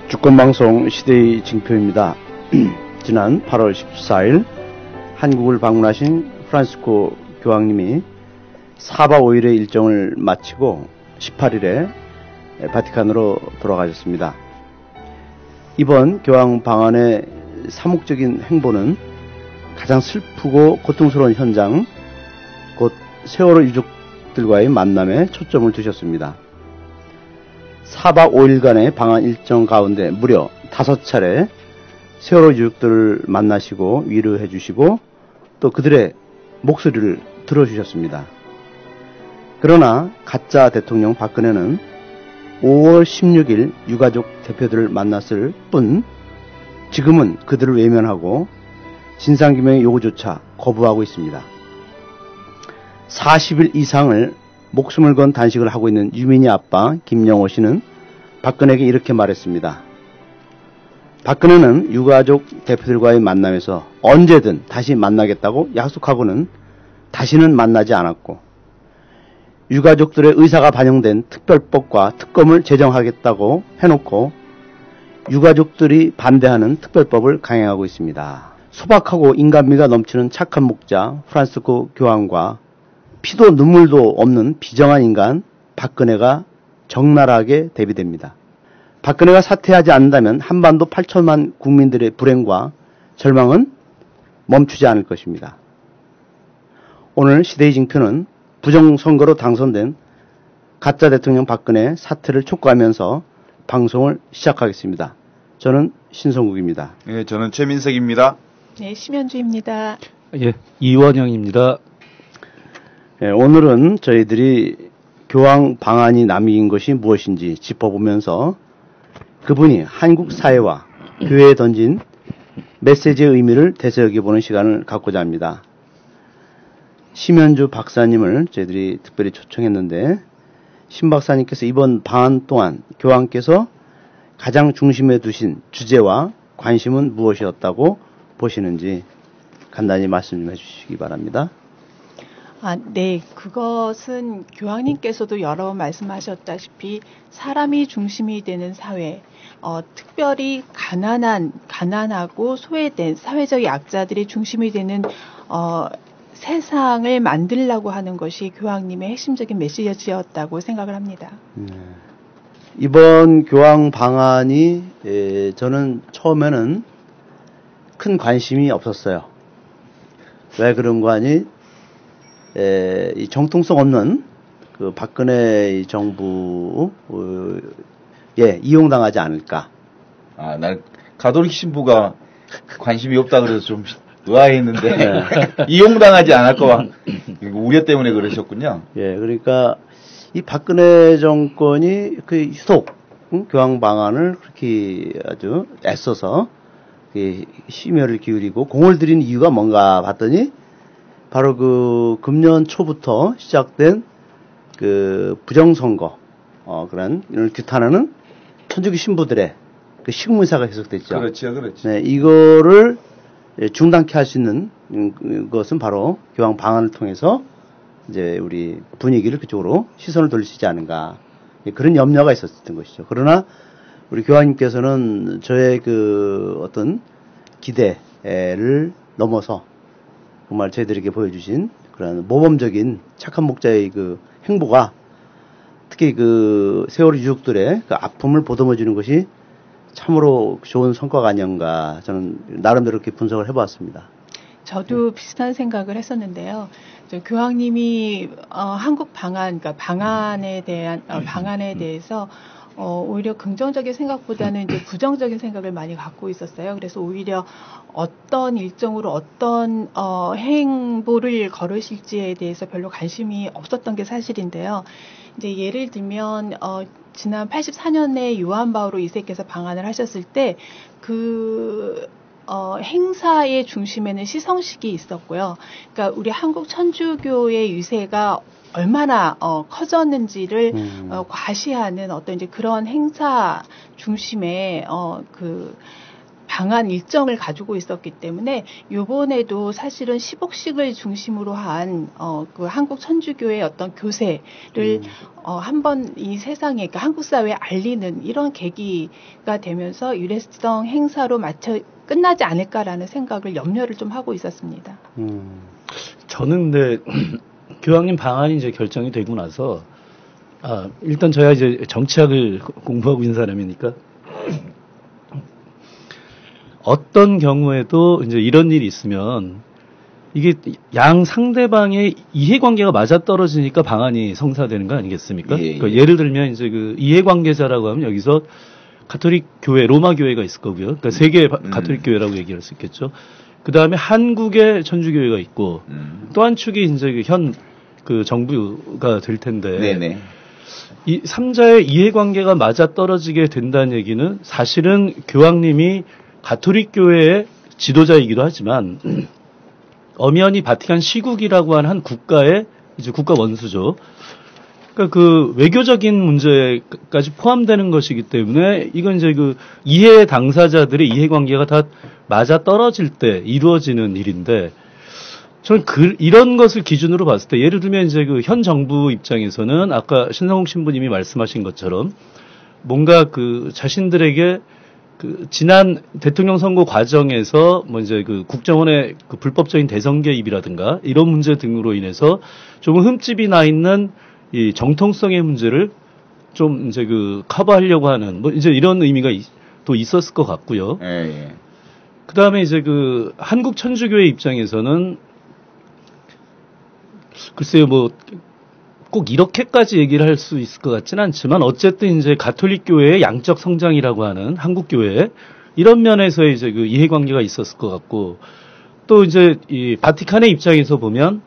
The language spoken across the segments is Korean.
주권방송 시대의 징표입니다. 지난 8월 14일 한국을 방문하신 프란시스코 교황님이 4박 5일의 일정을 마치고 18일에 바티칸으로 돌아가셨습니다. 이번 교황 방한의 사목적인 행보는 가장 슬프고 고통스러운 현장, 곧 세월호 유족들과의 만남에 초점을 두셨습니다. 4박 5일간의 방한 일정 가운데 무려 5차례 세월호 유족들을 만나시고 위로해 주시고 또 그들의 목소리를 들어주셨습니다. 그러나 가짜 대통령 박근혜는 5월 16일 유가족 대표들을 만났을 뿐 지금은 그들을 외면하고 진상규명의 요구조차 거부하고 있습니다. 40일 이상을 목숨을 건 단식을 하고 있는 유민희 아빠 김영호 씨는 박근혜에게 이렇게 말했습니다. 박근혜는 유가족 대표들과의 만남에서 언제든 다시 만나겠다고 약속하고는 다시는 만나지 않았고 유가족들의 의사가 반영된 특별법과 특검을 제정하겠다고 해놓고 유가족들이 반대하는 특별법을 강행하고 있습니다. 소박하고 인간미가 넘치는 착한 목자 프란시스코 교황과 피도 눈물도 없는 비정한 인간 박근혜가 적나라하게 대비됩니다. 박근혜가 사퇴하지 않는다면 한반도 8천만 국민들의 불행과 절망은 멈추지 않을 것입니다. 오늘 시대의 징표는 부정선거로 당선된 가짜 대통령 박근혜 사퇴를 촉구하면서 방송을 시작하겠습니다. 저는 신성국입니다. 네, 저는 최민석입니다. 네, 심현주입니다. 예, 이원영입니다. 네, 오늘은 저희들이 교황 방한이 남긴 것이 무엇인지 짚어보면서 그분이 한국 사회와 교회에 던진 메시지의 의미를 되새겨보는 시간을 갖고자 합니다. 심현주 박사님을 저희들이 특별히 초청했는데 심 박사님께서 이번 방한 동안 교황께서 가장 중심에 두신 주제와 관심은 무엇이었다고 보시는지 간단히 말씀 좀 해주시기 바랍니다. 네. 그것은 교황님께서도 여러 번 말씀하셨다시피 사람이 중심이 되는 사회, 특별히 가난하고 소외된 사회적 약자들이 중심이 되는 세상을 만들려고 하는 것이 교황님의 핵심적인 메시지였다고 생각을 합니다. 이번 교황 방한이 저는 처음에는 큰 관심이 없었어요. 왜 그런 거 아니? 이 정통성 없는 그 박근혜 정부에 이용당하지 않을까. 난 가톨릭 신부가 관심이 없다 그래서 좀 의아했는데 네. 이용당하지 않을까 우려 때문에 그러셨군요. 예, 그러니까 이 박근혜 정권이 그 유독 교황 방안을 그렇게 아주 애써서 심혈을 기울이고 공을 들인 이유가 뭔가 봤더니 바로 그 금년 초부터 시작된 그 부정선거, 그런 이를 규탄하는 천주교 신부들의 그 식문사가 계속됐죠. 그렇죠. 네, 이거를 중단케 할 수 있는 것은 바로 교황 방한을 통해서 이제 우리 분위기를 그쪽으로 시선을 돌릴 수 있지 않은가. 그런 염려가 있었던 것이죠. 그러나 우리 교황님께서는 저의 그 어떤 기대를 넘어서 정말 저희들에게 보여주신 그런 모범적인 착한 목자의 그 행보가 특히 그 세월호 유족들의 그 아픔을 보듬어주는 것이 참으로 좋은 성과가 아닌가 저는 나름대로 이렇게 분석을 해보았습니다. 저도 비슷한 생각을 했었는데요. 교황님이 한국 방한, 그러니까 방한에 대해서 오히려 긍정적인 생각보다는 이제 부정적인 생각을 많이 갖고 있었어요. 그래서 오히려 어떤 일정으로 어떤 행보를 걸으실지에 대해서 별로 관심이 없었던 게 사실인데요. 이제 예를 들면 지난 84년에 요한 바오로 2세께서 방한을 하셨을 때 행사의 중심에는 시성식이 있었고요. 그러니까 우리 한국 천주교의 유세가 얼마나 커졌는지를 과시하는 어떤 이제 그런 행사 중심에 방한 일정을 가지고 있었기 때문에 요번에도 사실은 시복식을 중심으로 한 그 한국 천주교의 어떤 교세를 한번 이 세상에 그러니까 한국 사회에 알리는 이런 계기가 되면서 일회성 행사로 끝나지 않을까라는 생각을 염려를 좀 하고 있었습니다. 저는 근데 교황님 방안이 이제 결정이 되고 나서 일단 저야 이제 정치학을 공부하고 있는 사람이니까 어떤 경우에도 이제 이런 일이 있으면 이게 양 상대방의 이해관계가 맞아떨어지니까 방안이 성사되는 거 아니겠습니까? 예. 그러니까 예를 들면 이제 그 이해관계자라고 하면 여기서 가톨릭 교회, 로마 교회가 있을 거고요. 그러니까 세계 가톨릭 교회라고 얘기할 수 있겠죠. 그 다음에 한국의 천주교회가 있고 또 한 축이 이제 그 정부가 될 텐데. 네네. 이 3자의 이해관계가 맞아떨어지게 된다는 얘기는 사실은 교황님이 가톨릭 교회의 지도자이기도 하지만 엄연히 바티칸 시국이라고 하는 한 국가의 이제 국가 원수죠. 그러니까 그 외교적인 문제까지 포함되는 것이기 때문에 이건 이제 그 이해 당사자들의 이해관계가 다 맞아떨어질 때 이루어지는 일인데 저는 이런 것을 기준으로 봤을 때 예를 들면 이제 그 현 정부 입장에서는 아까 신성욱 신부님이 말씀하신 것처럼 뭔가 그 자신들에게 그 지난 대통령 선거 과정에서 뭐 이제 그 국정원의 그 불법적인 대선 개입이라든가 이런 문제 등으로 인해서 좀 흠집이 나 있는 이 정통성의 문제를 좀 이제 그 커버하려고 하는 뭐 이제 이런 의미가 또 있었을 것 같고요. 예. 그 다음에 이제 그 한국 천주교회 입장에서는 글쎄요, 뭐, 꼭 이렇게까지 얘기를 할 수 있을 것 같지는 않지만, 어쨌든 이제 가톨릭 교회의 양적 성장이라고 하는 한국 교회, 이런 면에서 이제 그 이해관계가 있었을 것 같고, 또 이제 이 바티칸의 입장에서 보면,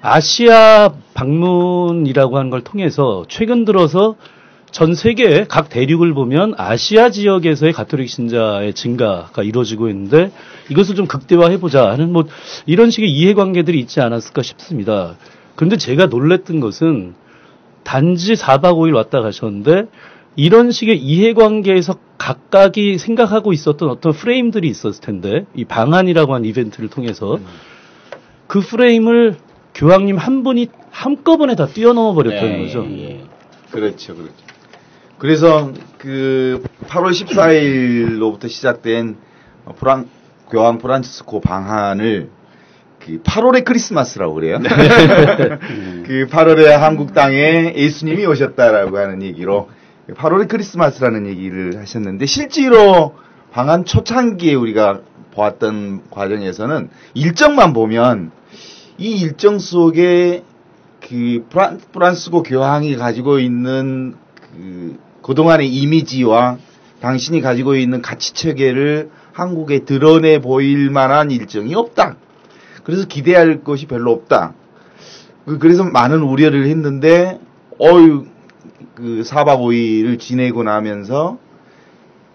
아시아 방문이라고 하는 걸 통해서 최근 들어서 전 세계의 각 대륙을 보면 아시아 지역에서의 가톨릭 신자의 증가가 이루어지고 있는데 이것을 좀 극대화해보자 하는 뭐 이런 식의 이해관계들이 있지 않았을까 싶습니다. 그런데 제가 놀랬던 것은 단지 4박 5일 왔다 가셨는데 이런 식의 이해관계에서 각각이 생각하고 있었던 어떤 프레임들이 있었을 텐데 이 방한이라고 하는 이벤트를 통해서 그 프레임을 교황님 한 분이 한꺼번에 다 뛰어넘어 버렸다는 거죠. 예. 그렇죠. 그래서 그 8월 14일로부터 시작된 교황 프란치스코 방한을 그 8월의 크리스마스라고 그래요. 그 8월에 한국 땅에 예수님이 오셨다라고 하는 얘기로 8월의 크리스마스라는 얘기를 하셨는데 실제로 방한 초창기에 우리가 보았던 과정에서는 일정만 보면 이 일정 속에 그 프란시스코 교황이 가지고 있는 그동안의 이미지와 당신이 가지고 있는 가치 체계를 한국에 드러내 보일 만한 일정이 없다. 그래서 기대할 것이 별로 없다. 그래서 많은 우려를 했는데, 그 4박 5일을 지내고 나면서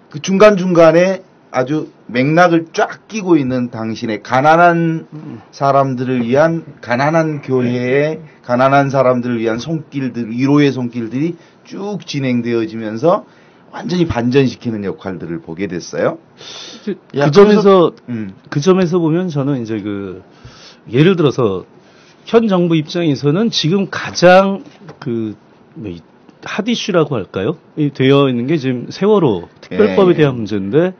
그 중간중간에 아주 맥락을 쫙 끼고 있는 당신의 가난한 사람들을 위한 가난한 교회의 가난한 사람들을 위한 손길들, 위로의 손길들이 쭉 진행되어지면서 완전히 반전시키는 역할들을 보게 됐어요. 그 점에서 보면 저는 이제 그 예를 들어서 현 정부 입장에서는 지금 가장 핫 이슈라고 할까요? 되어 있는 게 지금 세월호 특별법에 대한 문제인데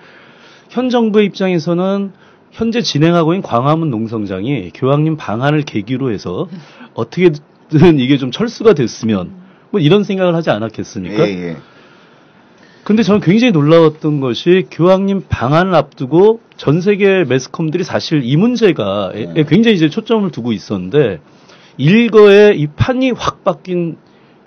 현 정부의 입장에서는 현재 진행하고 있는 광화문 농성장이 교황님 방한을 계기로 해서 어떻게든 이게 좀 철수가 됐으면 뭐 이런 생각을 하지 않았겠습니까? 근데 저는 굉장히 놀라웠던 것이 교황님 방한을 앞두고 전 세계 매스컴들이 사실 이 문제가 굉장히 이제 초점을 두고 있었는데 일거에 이 판이 확 바뀐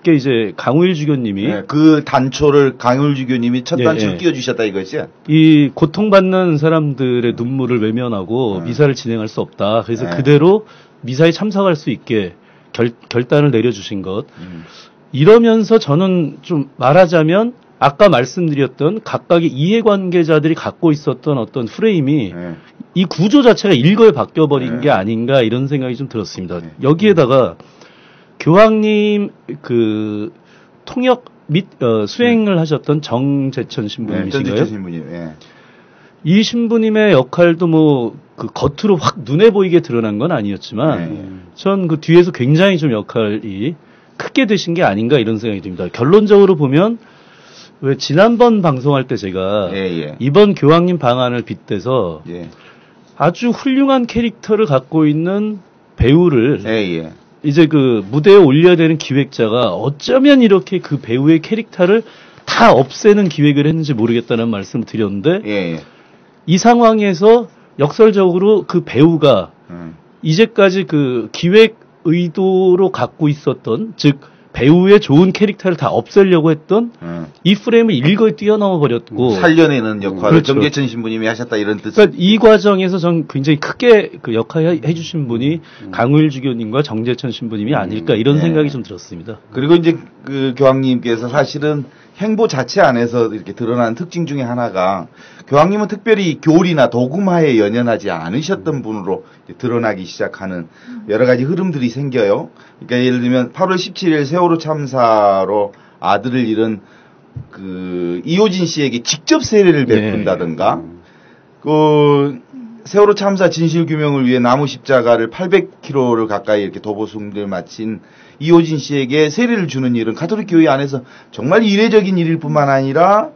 게 이제 강우일 주교님이 그 단초를 강우일 주교님이 첫 단초를 띄워주셨다 이거지. 이 고통받는 사람들의 눈물을 외면하고 미사를 진행할 수 없다. 그래서 그대로 미사에 참석할 수 있게 결단을 내려주신 것. 이러면서 저는 좀 말하자면 아까 말씀드렸던 각각의 이해관계자들이 갖고 있었던 어떤 프레임이 이 구조 자체가 일거에 바뀌어버린 게 아닌가 이런 생각이 좀 들었습니다. 여기에다가 교황님 그 통역 및 수행을 하셨던 정재천 신부님이신가요? 정재천 신부님. 이 신부님의 역할도 뭐 그 겉으로 확 눈에 보이게 드러난 건 아니었지만 전 그 뒤에서 굉장히 좀 역할이 크게 되신 게 아닌가 이런 생각이 듭니다. 결론적으로 보면 왜 지난번 방송할 때 제가 이번 교황님 방안을 빗대서 아주 훌륭한 캐릭터를 갖고 있는 배우를 이제 그 무대에 올려야 되는 기획자가 어쩌면 이렇게 그 배우의 캐릭터를 다 없애는 기획을 했는지 모르겠다는 말씀을 드렸는데 이 상황에서 역설적으로 그 배우가 이제까지 그 기획 의도로 갖고 있었던 즉 배우의 좋은 캐릭터를 다 없애려고 했던 이 프레임을 일거에 뛰어넘어 버렸고 살려내는 역할을 그렇죠. 정재천 신부님이 하셨다 이런 뜻. 그러니까 이 과정에서 전 굉장히 크게 그 역할을 해주신 분이 강우일 주교님과 정재천 신부님이 아닐까 이런 생각이 좀 들었습니다. 그리고 이제 그 교황님께서 사실은 행보 자체 안에서 이렇게 드러나는 특징 중에 하나가 교황님은 특별히 교리나 도구마에 연연하지 않으셨던 분으로 드러나기 시작하는 여러 가지 흐름들이 생겨요. 그러니까 예를 들면 8월 17일 세월호 참사로 아들을 잃은 그 이호진 씨에게 직접 세례를 베푼다든가 그 세월호 참사 진실 규명을 위해 나무 십자가를 800km를 가까이 이렇게 도보숭배를 마친 이호진 씨에게 세례를 주는 일은 가톨릭 교회 안에서 정말 이례적인 일일 뿐만 아니라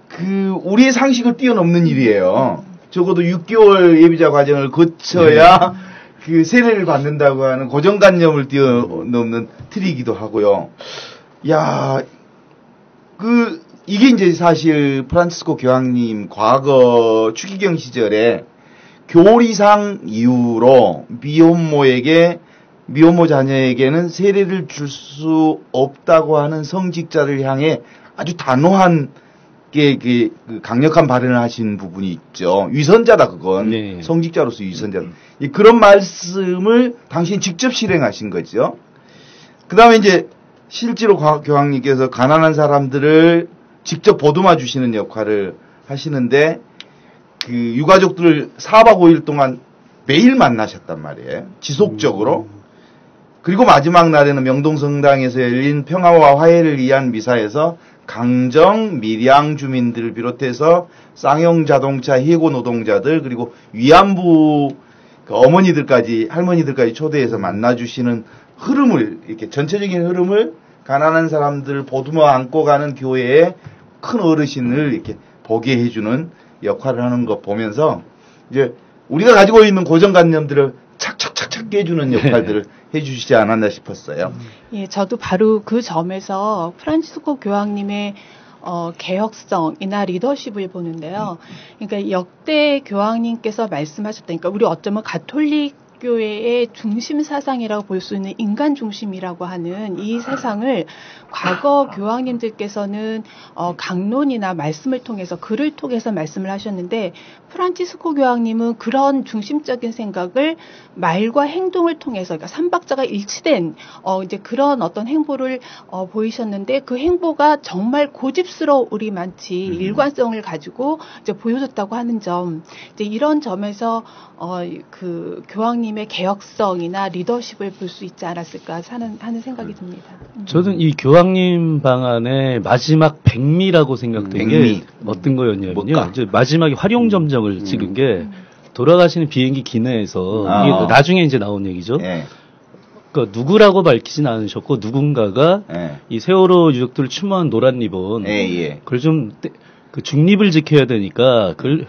그 우리의 상식을 뛰어넘는 일이에요. 적어도 6개월 예비자 과정을 거쳐야 그 세례를 받는다고 하는 고정관념을 뛰어넘는 틀이기도 하고요. 야, 이게 이제 사실 프란치스코 교황님 과거 추기경 시절에 교리상 이유로 미혼모 자녀에게는 세례를 줄 수 없다고 하는 성직자를 향해 아주 단호한 그 강력한 발언을 하신 부분이 있죠. 위선자다 그건. 네. 성직자로서 위선자다. 그런 말씀을 당신이 직접 실행하신 거죠. 그 다음에 이제 실제로 교황님께서 가난한 사람들을 직접 보듬어 주시는 역할을 하시는데 그 유가족들을 4박 5일 동안 매일 만나셨단 말이에요. 지속적으로. 그리고 마지막 날에는 명동성당에서 열린 평화와 화해를 위한 미사에서 강정, 밀양 주민들을 비롯해서 쌍용 자동차 해고 노동자들 그리고 위안부 그 어머니들까지 할머니들까지 초대해서 만나주시는 흐름을 이렇게 전체적인 흐름을 가난한 사람들을 보듬어 안고 가는 교회의 큰 어르신을 이렇게 보게 해주는 역할을 하는 거 보면서 이제 우리가 가지고 있는 고정관념들을 착착착착 깨주는 역할들을 해주시지 않았나 싶었어요. 예, 저도 바로 그 점에서 프란치스코 교황님의 개혁성이나 리더십을 보는데요. 그러니까 역대 교황님께서 말씀하셨던, 그러니까 우리 어쩌면 가톨릭 교회의 중심 사상이라고 볼 수 있는 인간 중심이라고 하는 이 세상을 과거 교황님들께서는 강론이나 말씀을 통해서 글을 통해서 말씀을 하셨는데 프란치스코 교황님은 그런 중심적인 생각을 말과 행동을 통해서 그러니까 삼박자가 일치된 이제 그런 어떤 행보를 보이셨는데 그 행보가 정말 고집스러우리만치 일관성을 가지고 이제 보여줬다고 하는 점 이제 이런 점에서 그 교황님의 개혁성이나 리더십을 볼 수 있지 않았을까 하는 생각이 듭니다. 저는 이 교황님 방안의 마지막 백미라고 생각된 게 어떤 거였냐면요. 이제 마지막에 활용점정을 찍은 게 돌아가시는 비행기 기내에서 이게 나중에 이제 나온 얘기죠. 그러니까 누구라고 밝히진 않으셨고 누군가가 이 세월호 유족들을 추모한 노란 리본 그걸 좀 그 중립을 지켜야 되니까 그걸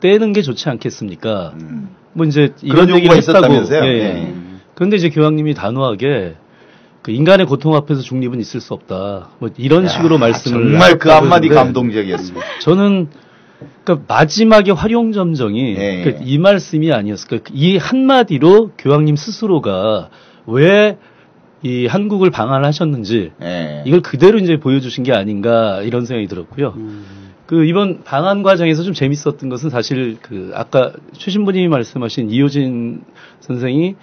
떼는 게 좋지 않겠습니까? 뭐 이제 이런 얘기를 했다면서요. 예. 그런데 이제 교황님이 단호하게 그 인간의 고통 앞에서 중립은 있을 수 없다. 뭐 이런 식으로 말씀을 정말 그 한마디 감동적이었습니다. 저는 그러니까 마지막에 활용점정이 그러니까 이 말씀이 아니었을까. 이 한마디로 교황님 스스로가 왜 이 한국을 방한하셨는지 이걸 그대로 이제 보여주신 게 아닌가 이런 생각이 들었고요. 그 이번 방한 과정에서 좀 재밌었던 것은 사실 그 아까 최 신부님이 말씀하신 이호진 선생이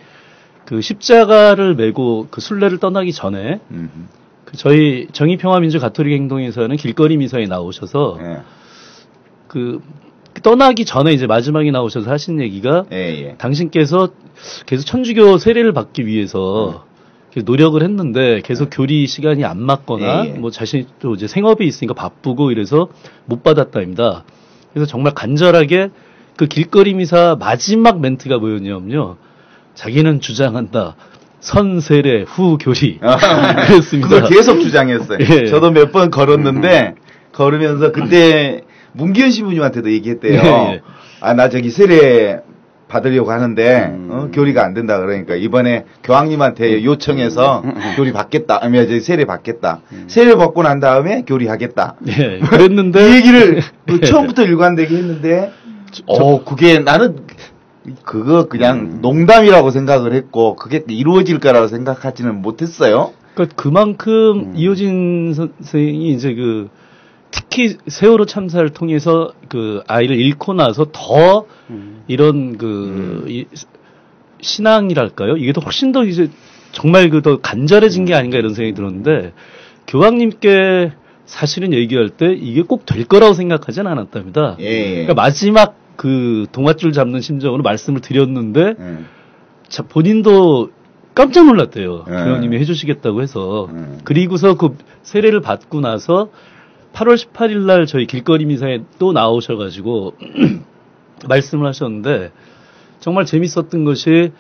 그 십자가를 메고 그 순례를 떠나기 전에 그 저희 정의평화민주 가톨릭 행동에서는 길거리 미사에 나오셔서 그 떠나기 전에 이제 마지막에 나오셔서 하신 얘기가 당신께서 계속 천주교 세례를 받기 위해서 노력을 했는데 계속 교리 시간이 안 맞거나 뭐 자신이 또 이제 생업이 있으니까 바쁘고 이래서 못 받았다입니다. 그래서 정말 간절하게 그 길거리 미사 마지막 멘트가 뭐였냐면요. 자기는 주장한다. 선세례 후 교리. 그랬습니다. 그걸 계속 주장했어요. 예. 저도 몇 번 걸었는데 걸으면서 그때 문기현 신부님한테도 얘기했대요. 예. 아, 나 저기 세례 받으려고 하는데 교리가 안 된다 그러니까 이번에 교황님한테 요청해서 교리 받겠다. 아니면 이제 세례 받겠다. 세례 받고 난 다음에 교리 하겠다. 예. 그랬는데 이 얘기를 처음부터 일관되게 했는데 그게 나는 그거 그냥 농담이라고 생각을 했고 그게 이루어질 거라고 생각하지는 못했어요. 그러니까 그만큼 이호진 선생이 이제 특히 세월호 참사를 통해서 그 아이를 잃고 나서 더 이런 신앙이랄까요? 이게 더 훨씬 더 이제 정말 더 간절해진 게 아닌가 이런 생각이 들었는데 교황님께 사실은 얘기할 때 이게 꼭 될 거라고 생각하진 않았답니다. 예. 그러니까 마지막 그 동아줄 잡는 심정으로 말씀을 드렸는데 본인도 깜짝 놀랐대요. 교황님이 해주시겠다고 해서. 그리고서 그 세례를 받고 나서 8월 18일 날 저희 길거리 미사에 또 나오셔가지고 말씀을 하셨는데 정말 재밌었던 것이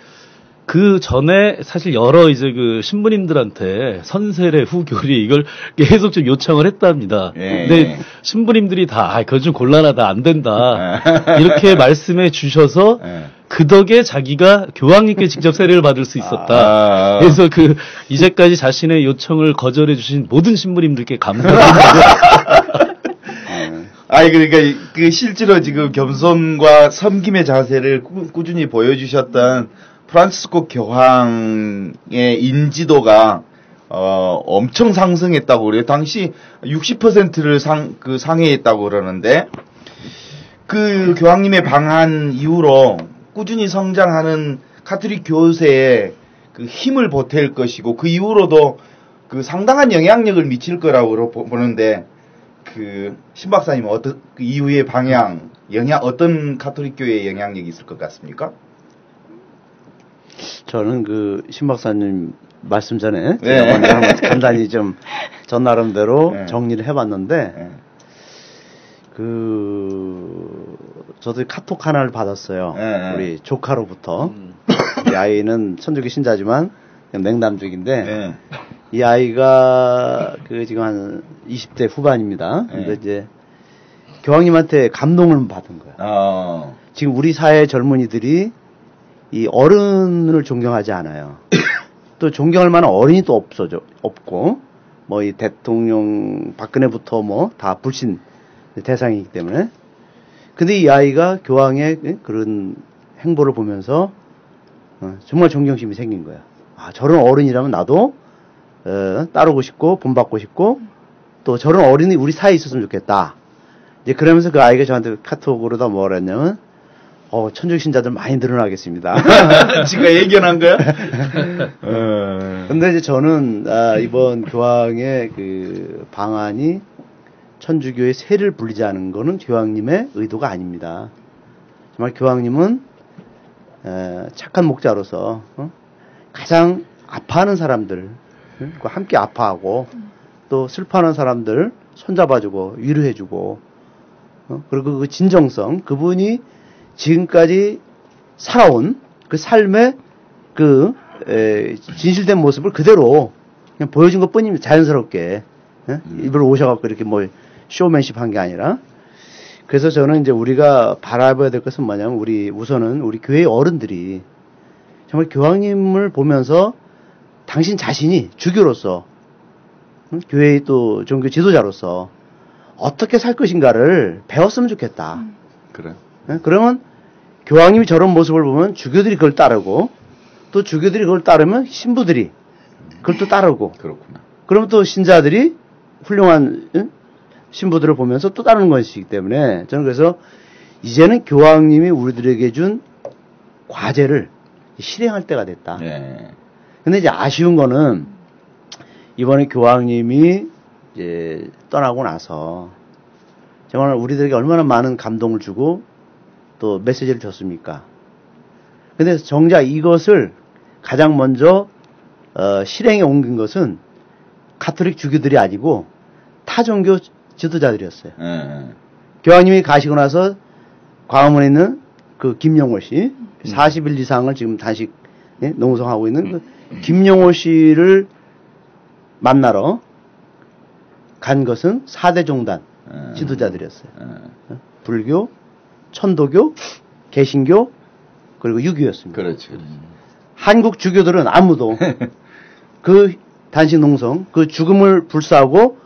그 전에 사실 여러 이제 신부님들한테 선세례 후 교리 이걸 계속 좀 요청을 했답니다. 예. 근데 신부님들이 다 그건 좀 곤란하다 안 된다 이렇게 말씀해 주셔서 그 덕에 자기가 교황님께 직접 세례를 받을 수 있었다. 그래서 이제까지 자신의 요청을 거절해 주신 모든 신부님들께 감사드립니다. 아니 그러니까 실제로 지금 겸손과 섬김의 자세를 꾸준히 보여주셨던 프란치스코 교황의 인지도가 엄청 상승했다고 그래요. 당시 60%를 상회했다고 그러는데 그 교황님의 방한 이후로 꾸준히 성장하는 카톨릭 교세에 그 힘을 보탤 것이고 그 이후로도 상당한 영향력을 미칠 거라고 보는데 신 박사님은 그 이후의 방향, 어떤 카톨릭 교회의 영향력이 있을 것 같습니까? 저는 신 박사님 말씀 전에 제가 먼저 한번 간단히 좀 전 나름대로 정리를 해봤는데 저도 카톡 하나를 받았어요. 우리 조카로부터. 이 아이는 천주교 신자지만 맹남족인데 이 아이가 지금 한 20대 후반입니다. 근데 이제 교황님한테 감동을 받은 거야. 지금 우리 사회 젊은이들이 이 어른을 존경하지 않아요. 또 존경할 만한 어른이 또 없고, 이 대통령 박근혜부터 다 불신 대상이기 때문에. 근데 이 아이가 교황의 그런 행보를 보면서 정말 존경심이 생긴 거야. 저런 어른이라면 나도 따르고 싶고 본받고 싶고 또 저런 어른이 우리 사이에 있었으면 좋겠다. 이제 그러면서 그 아이가 저한테 카톡으로다 뭐라 했냐면 천주교 신자들 많이 늘어나겠습니다. 지가 예견한 거야? 근데 이제 저는 이번 교황의 방안이 천주교의 세를 불리지 않은 거는 교황님의 의도가 아닙니다. 정말 교황님은 착한 목자로서 가장 아파하는 사람들 함께 아파하고 또 슬퍼하는 사람들 손잡아주고 위로해주고 그리고 그 진정성 그분이 지금까지 살아온 그 삶의 진실된 모습을 그대로 그냥 보여준 것 뿐입니다. 자연스럽게 일부러 오셔갖고 이렇게 쇼맨십 한 게 아니라. 그래서 저는 이제 우리가 바라봐야 될 것은 뭐냐면 우선은 우리 교회의 어른들이 정말 교황님을 보면서 당신 자신이 주교로서 교회의 또 종교 지도자로서 어떻게 살 것인가를 배웠으면 좋겠다. 그래. 그러면 교황님이 저런 모습을 보면 주교들이 그걸 따르고 또 주교들이 그걸 따르면 신부들이 그걸 또 따르고. 그렇구나. 그러면 또 신자들이 훌륭한 신부들을 보면서 또 따르는 것이기 때문에 저는 그래서 이제는 교황님이 우리들에게 준 과제를 실행할 때가 됐다. 근데 이제 아쉬운 거는 이번에 교황님이 이제 떠나고 나서 정말 우리들에게 얼마나 많은 감동을 주고 또 메시지를 줬습니까? 근데 정작 이것을 가장 먼저 실행에 옮긴 것은 가톨릭 주교들이 아니고 타 종교 지도자들이었어요. 교황님이 가시고 나서 광화문에 있는 그 김용호 씨, 40일 이상을 지금 단식 농성하고 있는 그 김용호 씨를 만나러 간 것은 4대 종단 지도자들이었어요. 불교, 천도교, 개신교, 그리고 유교였습니다. 그렇죠. 한국 주교들은 아무도 그 단식 농성, 그 죽음을 불사하고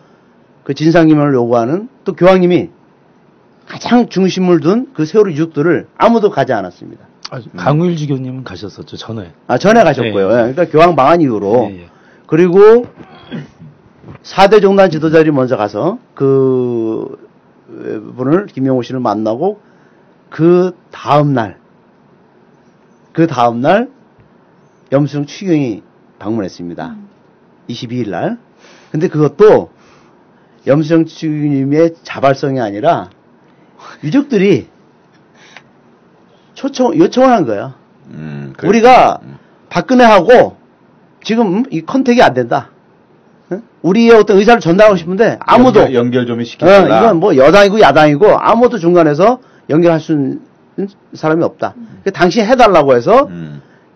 그 진상규명을 요구하는 또 교황님이 가장 중심을 둔 그 세월호 유족들을 아무도 가지 않았습니다. 강우일 주교님은 가셨었죠, 전에. 전에 가셨고요. 네. 그러니까 교황 방한 이후로. 네. 그리고 4대 종단 지도자들이 먼저 가서 그 분을, 김용호 씨를 만나고 그 다음날 염수정 추경이 방문했습니다. 22일 날. 근데 그것도 염수정 추경님의 자발성이 아니라 유족들이 요청을 한 거예요. 우리가 박근혜하고 지금 이 컨택이 안 된다. 우리의 어떤 의사를 전달하고 싶은데 아무도 연결 좀 시켜달라. 이건 뭐 여당이고 야당이고 아무도 중간에서 연결할 수 있는 사람이 없다. 당신이 해달라고 해서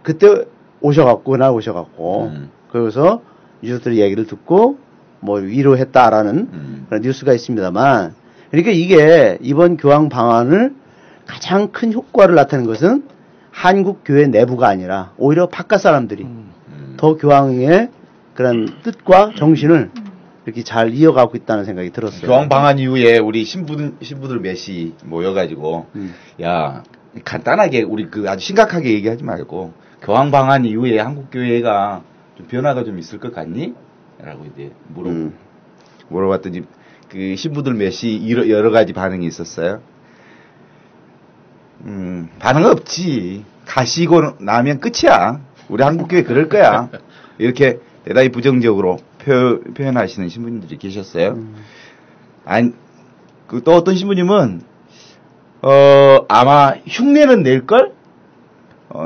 그때 오셔갖고 그날 오셔갖고 그래서 유족들의 얘기를 듣고 뭐 위로했다라는 그런 뉴스가 있습니다만, 그러니까 이게 이번 교황 방한을 가장 큰 효과를 나타낸 것은 한국 교회 내부가 아니라 오히려 바깥 사람들이 더 교황의 그런 뜻과 정신을 이렇게 잘 이어가고 있다는 생각이 들었어요. 교황 방한 이후에 우리 신부들 몇이 모여가지고 야, 간단하게 우리 그 아주 심각하게 얘기하지 말고 교황 방한 이후에 한국 교회가 좀 변화가 좀 있을 것 같니? 라고 이제 물어봤더니 그 신부들 몇이 여러 가지 반응이 있었어요. 반응 없지. 가시고 나면 끝이야. 우리 한국교회 그럴 거야. 이렇게 대단히 부정적으로 표현하시는 신부님들이 계셨어요. 아니, 또 어떤 신부님은, 아마 흉내는 낼걸?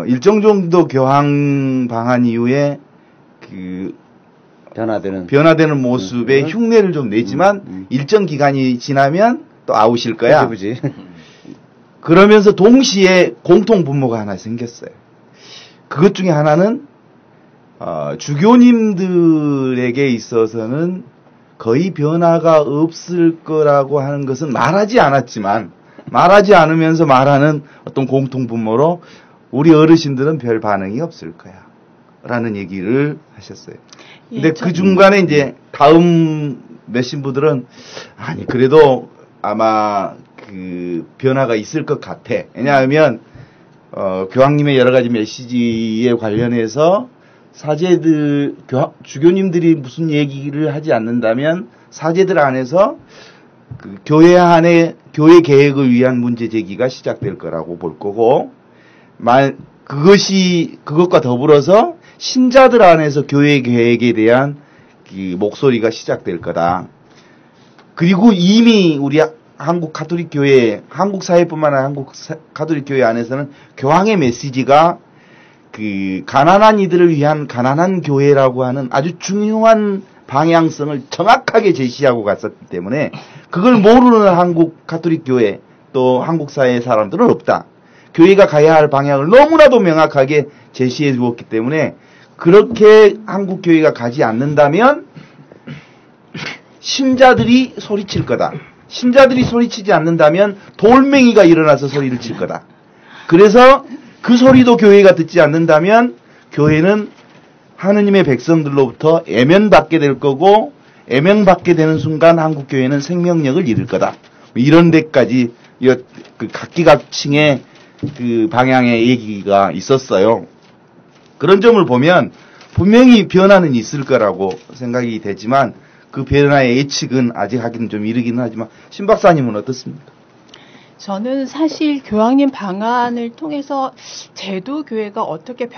일정 정도 교황 방한 이후에 그, 변화되는 모습에 흉내를 좀 내지만, 일정 기간이 지나면 또 아웃일 거야. 그치. 그러면서 동시에 공통 분모가 하나 생겼어요. 그것 중에 하나는 주교님들에게 있어서는 거의 변화가 없을 거라고 하는 것은 말하지 않았지만, 말하지 않으면서 말하는 어떤 공통 분모로 우리 어르신들은 별 반응이 없을 거야 라는 얘기를 하셨어요. 근데 예, 그 중간에 이제 다음 몇 신부들은 아니 그래도 아마 그 변화가 있을 것 같아. 왜냐하면 교황님의 여러 가지 메시지에 관련해서 사제들 주교님들이 무슨 얘기를 하지 않는다면 사제들 안에서 그 교회 안에 교회 계획을 위한 문제 제기가 시작될 거라고 볼 거고, 그것과 더불어서 신자들 안에서 교회 계획에 대한 그 목소리가 시작될 거다. 그리고 이미 우리 한국 가톨릭 교회, 한국 사회뿐만 아니라 한국 가톨릭 교회 안에서는 교황의 메시지가 그 가난한 이들을 위한 가난한 교회라고 하는 아주 중요한 방향성을 정확하게 제시하고 갔었기 때문에 그걸 모르는 한국 가톨릭 교회 또 한국 사회의 사람들은 없다. 교회가 가야 할 방향을 너무나도 명확하게 제시해 주었기 때문에 그렇게 한국 교회가 가지 않는다면 신자들이 소리칠 거다. 신자들이 소리치지 않는다면 돌멩이가 일어나서 소리를 칠 거다. 그래서 그 소리도 교회가 듣지 않는다면 교회는 하느님의 백성들로부터 애면받게 될 거고, 애면받게 되는 순간 한국 교회는 생명력을 잃을 거다. 이런 데까지 그 각기각층의 그 방향의 얘기가 있었어요. 그런 점을 보면 분명히 변화는 있을 거라고 생각이 되지만 그 변화의 예측은 아직 하기는 좀 이르기는 하지만 신 박사님은 어떻습니까? 저는 사실 교황님 방안을 통해서 제도 교회가 어떻게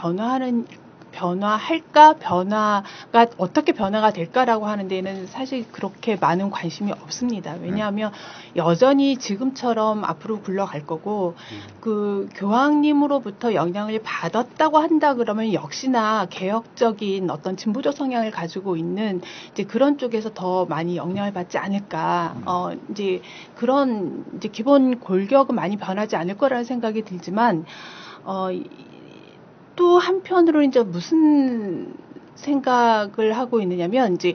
변화할까, 변화가 어떻게 변화가 될까라고 하는 데는 사실 그렇게 많은 관심이 없습니다. 왜냐하면 여전히 지금처럼 앞으로 굴러갈 거고 그 교황님으로부터 영향을 받았다고 한다 그러면 역시나 개혁적인 어떤 진보적 성향을 가지고 있는 이제 그런 쪽에서 더 많이 영향을 받지 않을까. 이제 그런 이제 기본 골격은 많이 변하지 않을 거라는 생각이 들지만 또 한편으로는 이제 무슨 생각을 하고 있느냐면 이제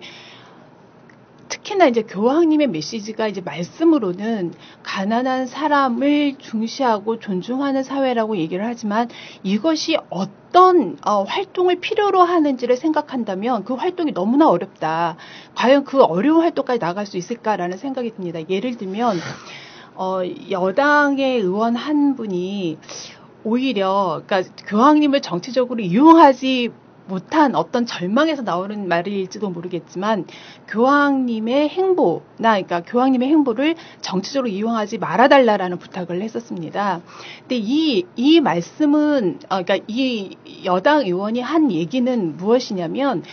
특히나 이제 교황님의 메시지가 이제 말씀으로는 가난한 사람을 중시하고 존중하는 사회라고 얘기를 하지만 이것이 어떤 활동을 필요로 하는지를 생각한다면 그 활동이 너무나 어렵다. 과연 그 어려운 활동까지 나갈 수 있을까라는 생각이 듭니다. 예를 들면 여당의 의원 한 분이 오히려 그러니까 교황님을 정치적으로 이용하지 못한 어떤 절망에서 나오는 말일지도 모르겠지만 교황님의 그러니까 교황님의 행보를 정치적으로 이용하지 말아달라라는 부탁을 했었습니다. 근데 이 말씀은 그러니까 이 여당 의원이 한 얘기는 무엇이냐면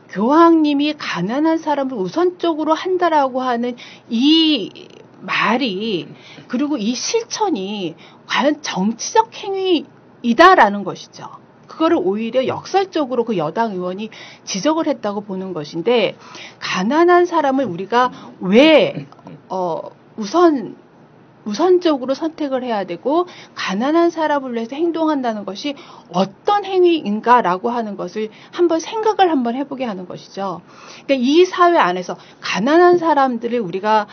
교황님이 가난한 사람을 우선적으로 한다라고 하는 이 말이 그리고 이 실천이 과연 정치적 행위이다라는 것이죠. 그거를 오히려 역설적으로 그 여당 의원이 지적을 했다고 보는 것인데 가난한 사람을 우리가 왜 우선적으로 선택을 해야 되고 가난한 사람을 위해서 행동한다는 것이 어떤 행위인가라고 하는 것을 한번 생각을 한번 해보게 하는 것이죠. 그러니까 이 사회 안에서 가난한 사람들을 우리가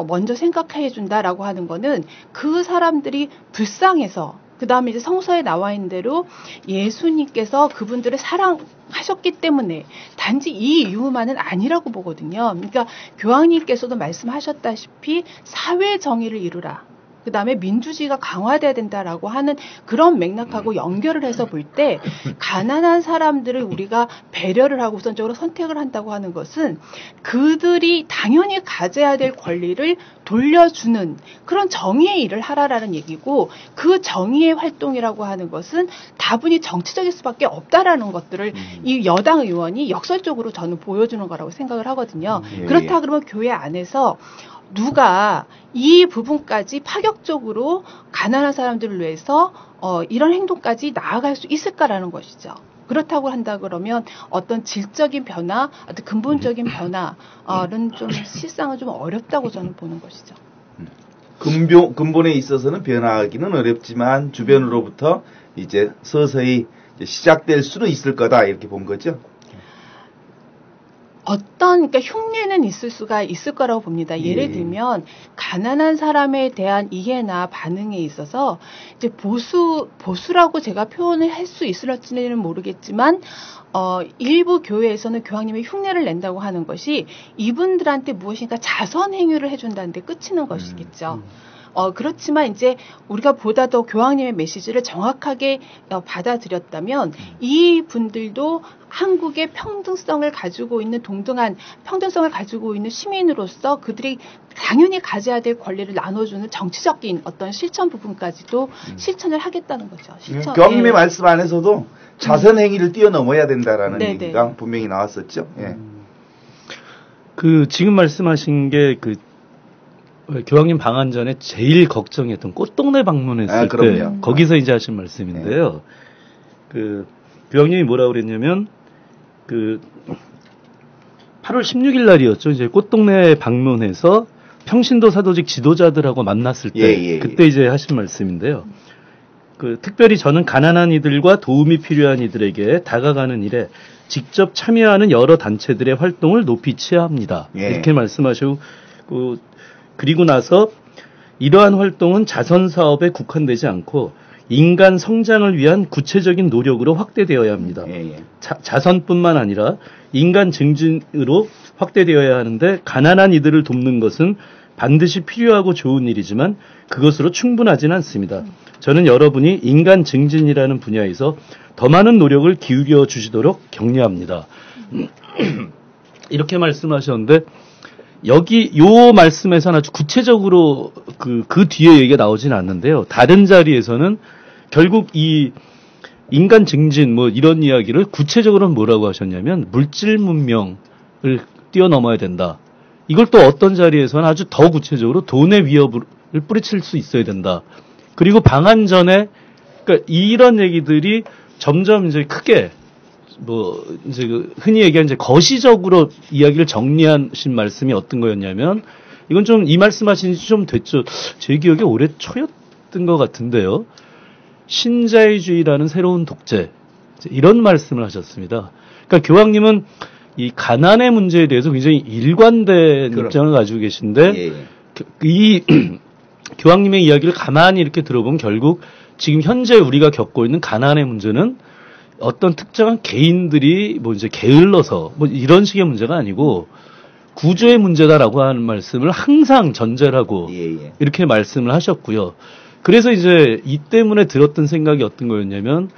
먼저 생각해 준다라고 하는 거는 그 사람들이 불쌍해서 그 다음에 이제 성서에 나와 있는 대로 예수님께서 그분들을 사랑하셨기 때문에 단지 이 이유만은 아니라고 보거든요. 그러니까 교황님께서도 말씀하셨다시피 사회 정의를 이루라. 그 다음에 민주주의가 강화돼야 된다라고 하는 그런 맥락하고 연결을 해서 볼 때 가난한 사람들을 우리가 배려를 하고 우선적으로 선택을 한다고 하는 것은 그들이 당연히 가져야 될 권리를 돌려주는 그런 정의의 일을 하라라는 얘기고 그 정의의 활동이라고 하는 것은 다분히 정치적일 수밖에 없다라는 것들을 이 여당 의원이 역설적으로 저는 보여주는 거라고 생각을 하거든요. 그렇다 그러면 교회 안에서 누가 이 부분까지 파격적으로 가난한 사람들을 위해서 이런 행동까지 나아갈 수 있을까라는 것이죠. 그렇다고 한다 그러면 어떤 질적인 변화, 어떤 근본적인 변화는 좀 실상은 좀 어렵다고 저는 보는 것이죠. 근본에 있어서는 변화하기는 어렵지만 주변으로부터 이제 서서히 이제 시작될 수는 있을 거다 이렇게 본 거죠. 그러니까 흉내는 있을 수가 있을 거라고 봅니다. 예를 들면 가난한 사람에 대한 이해나 반응에 있어서 이제 보수라고 제가 표현을 할 수 있을지는 모르겠지만 일부 교회에서는 교황님의 흉내를 낸다고 하는 것이 이분들한테 무엇인가 자선 행위를 해준다는 데 그치는 것이겠죠. 그렇지만 이제 우리가 보다 더 교황님의 메시지를 정확하게 받아들였다면 이 분들도 한국의 평등성을 가지고 있는 동등한 평등성을 가지고 있는 시민으로서 그들이 당연히 가져야 될 권리를 나눠주는 정치적인 어떤 실천 부분까지도 실천을 하겠다는 거죠. 교황님의 말씀 안에서도 자선 행위를 뛰어넘어야 된다라는 얘기가 분명히 나왔었죠. 예. 그 지금 말씀하신 게 그 교황님 방한 전에 제일 걱정했던 꽃동네 방문했을 때 거기서 이제 하신 말씀인데요. 그 교황님이 뭐라고 그랬냐면 그 8월 16일 날이었죠. 이제 꽃동네 방문해서 평신도 사도직 지도자들하고 만났을 때 그때 이제 하신 말씀인데요. 그 특별히 저는 가난한 이들과 도움이 필요한 이들에게 다가가는 일에 직접 참여하는 여러 단체들의 활동을 높이 취하합니다. 이렇게 말씀하시고 그리고 나서 이러한 활동은 자선 사업에 국한되지 않고 인간 성장을 위한 구체적인 노력으로 확대되어야 합니다. 자선뿐만 아니라 인간 증진으로 확대되어야 하는데 가난한 이들을 돕는 것은 반드시 필요하고 좋은 일이지만 그것으로 충분하지는 않습니다. 저는 여러분이 인간 증진이라는 분야에서 더 많은 노력을 기울여 주시도록 격려합니다. 이렇게 말씀하셨는데 여기 요 말씀에서는 아주 구체적으로 그 뒤에 얘기가 나오진 않는데요. 다른 자리에서는 결국 이 인간 증진 뭐 이런 이야기를 구체적으로는 뭐라고 하셨냐면 물질 문명을 뛰어넘어야 된다. 이걸 또 어떤 자리에서는 아주 더 구체적으로 돈의 위협을 뿌리칠 수 있어야 된다. 그리고 방한전에 그러니까 이런 얘기들이 점점 이제 크게 뭐 이제 그 흔히 얘기하는 이제 거시적으로 이야기를 정리하신 말씀이 어떤 거였냐면 이건 좀 이 말씀하신 지 좀 됐죠. 제 기억에 올해 초였던 것 같은데요. 신자유주의라는 새로운 독재 이런 말씀을 하셨습니다. 그러니까 교황님은 이 가난의 문제에 대해서 굉장히 일관된 입장을 가지고 계신데 예. 이 교황님의 이야기를 가만히 이렇게 들어보면 결국 지금 현재 우리가 겪고 있는 가난의 문제는 어떤 특정한 개인들이 뭐 이제 게을러서 뭐 이런 식의 문제가 아니고 구조의 문제다라고 하는 말씀을 항상 전제를 하고 예. 이렇게 말씀을 하셨고요. 그래서 이제 이 때문에 들었던 생각이 어떤 거였냐면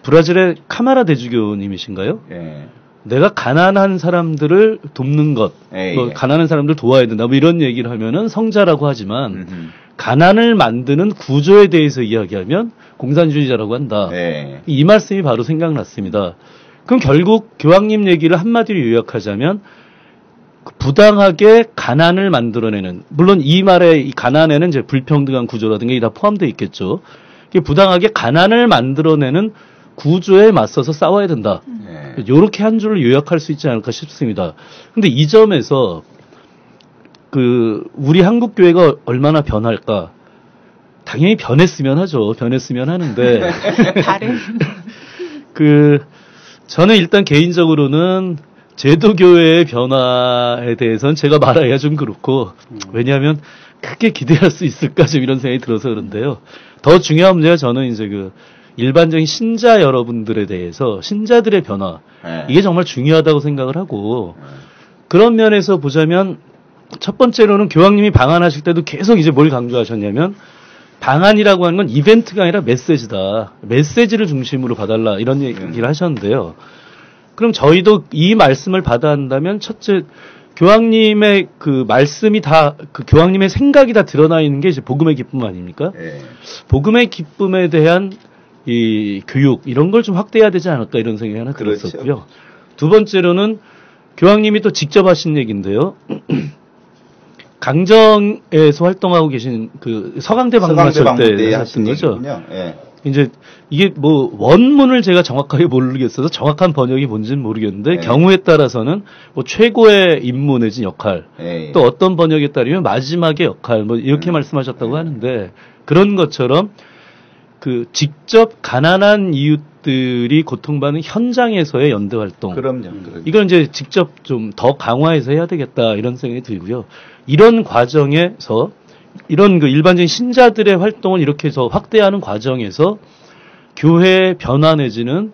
브라질의 카마라 대주교님이신가요? 예. 내가 가난한 사람들을 돕는 것, 뭐 가난한 사람들 도와야 된다, 뭐 이런 얘기를 하면은 성자라고 하지만 가난을 만드는 구조에 대해서 이야기하면 공산주의자라고 한다. 이 말씀이 바로 생각났습니다. 그럼 결국 교황님 얘기를 한마디로 요약하자면 부당하게 가난을 만들어내는, 물론 이 말에 이 가난에는 이제 불평등한 구조라든가 이게 다 포함되어 있겠죠. 부당하게 가난을 만들어내는 구조에 맞서서 싸워야 된다. 요렇게 한 줄을 요약할 수 있지 않을까 싶습니다. 근데 이 점에서 우리 한국 교회가 얼마나 변할까? 당연히 변했으면 하죠. 변했으면 하는데 다른 저는 일단 개인적으로는 제도교회의 변화에 대해서는 제가 말하기가 좀 그렇고 왜냐하면 크게 기대할 수 있을까 좀 이런 생각이 들어서 그런데요. 더 중요한 문제가 저는 이제 일반적인 신자 여러분들에 대해서 신자들의 변화 이게 정말 중요하다고 생각을 하고 그런 면에서 보자면 첫 번째로는 교황님이 방한하실 때도 계속 이제 뭘 강조하셨냐면 방한이라고 하는 건 이벤트가 아니라 메시지다. 메시지를 중심으로 봐달라 이런 얘기를 하셨는데요. 그럼 저희도 이 말씀을 받아 한다면 첫째 교황님의 말씀이 다 교황님의 생각이 다 드러나 있는 게 이제 복음의 기쁨 아닙니까? 복음의 기쁨에 대한 이 교육 이런 걸 좀 확대해야 되지 않을까 이런 생각이 하나 들었었고요. 그렇죠. 두 번째로는 교황님이 또 직접 하신 얘기인데요. 강정에서 활동하고 계신 서강대 방문하실 때 하신 거죠. 이제 이게 뭐 원문을 제가 정확하게 모르겠어서 정확한 번역이 뭔지는 모르겠는데 경우에 따라서는 뭐 최고의 임무 내진 역할 또 어떤 번역에 따르면 마지막의 역할 뭐 이렇게 말씀하셨다고 하는데 그런 것처럼 직접 가난한 이웃들이 고통받는 현장에서의 연대 활동. 그럼요. 이걸 이제 직접 좀 더 강화해서 해야 되겠다 이런 생각이 들고요. 이런 과정에서 이런 일반적인 신자들의 활동을 이렇게 해서 확대하는 과정에서 교회 변화 내지는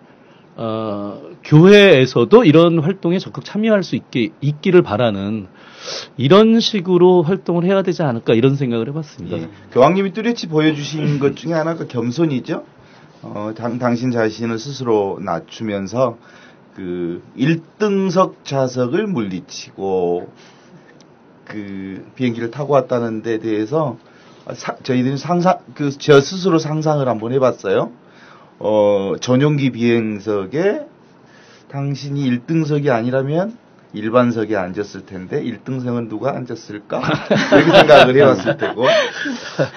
교회에서도 이런 활동에 적극 참여할 수 있기를 바라는 이런 식으로 활동을 해야 되지 않을까 이런 생각을 해봤습니다. 교황님이 뚜렷이 보여주신 것 중에 하나가 겸손이죠. 당신 자신을 스스로 낮추면서 1등석 좌석을 물리치고 비행기를 타고 왔다는 데 대해서 저희들이 저 스스로 상상을 한번 해봤어요. 전용기 비행석에 당신이 1등석이 아니라면 일반석에 앉았을 텐데 1등석은 누가 앉았을까? 이렇게 생각을 해봤을 테고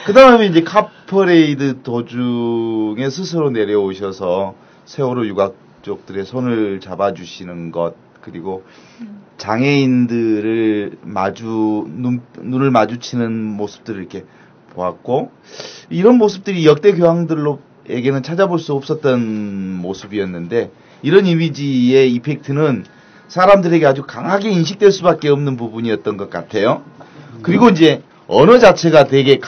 그 다음에 이제 카퍼레이드 도중에 스스로 내려오셔서 세월호 유가족들의 손을 잡아주시는 것 그리고 장애인들을 눈을 마주치는 모습들을 이렇게 보았고 이런 모습들이 역대 교황들로에게는 찾아볼 수 없었던 모습이었는데 이런 이미지의 이펙트는 사람들에게 아주 강하게 인식될 수밖에 없는 부분이었던 것 같아요. 그리고 이제 언어 자체가 되게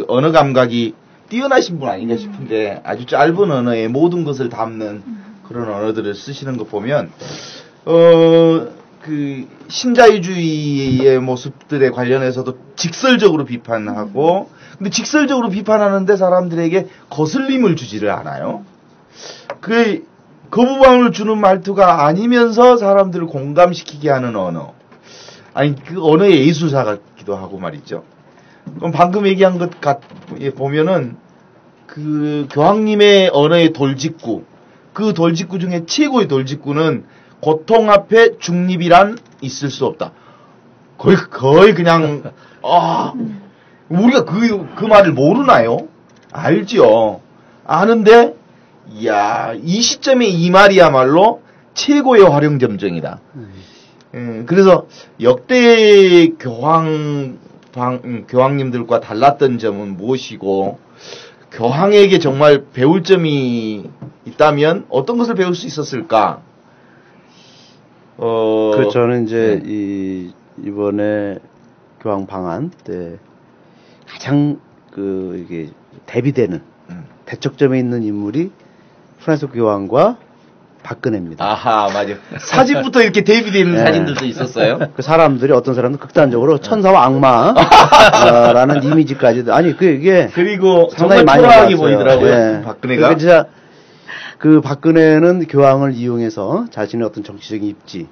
언어 감각이 뛰어나신 분 아닌가 싶은데 아주 짧은 언어에 모든 것을 담는 그런 언어들을 쓰시는 거 보면 신자유주의의 모습들에 관련해서도 직설적으로 비판하고 근데 직설적으로 비판하는데 사람들에게 거슬림을 주지를 않아요. 거부감을 주는 말투가 아니면서 사람들을 공감시키게 하는 언어. 아니, 언어의 예술사 같기도 하고 말이죠. 그럼 방금 얘기한 것 보면은, 그 교황님의 언어의 돌직구, 그 돌직구 중에 최고의 돌직구는 고통 앞에 중립이란 있을 수 없다. 거의 그냥 우리가 그 말을 모르나요? 알죠. 아는데 이야, 이 시점에 이 말이야말로 최고의 활용점정이다. 그래서 역대 교황님들과 달랐던 점은 무엇이고, 교황에게 정말 배울 점이 있다면 어떤 것을 배울 수 있었을까? 저는 이제 이번에 교황 방한 때 가장 이게 대비되는 대척점에 있는 인물이 프란시스코 교황과 박근혜입니다. 아하, 맞아요. 사진부터 이렇게 대비되는 네. 사진들도 있었어요. 그 사람들이 어떤 사람은 극단적으로 천사와 악마라는 이미지까지도 아니 이게 그리고 상당히 정말 많이 초라하게 나왔어요. 보이더라고요. 네. 박근혜가. 그러니까 진짜 그 박근혜는 교황을 이용해서 자신의 어떤 정치적인 입지,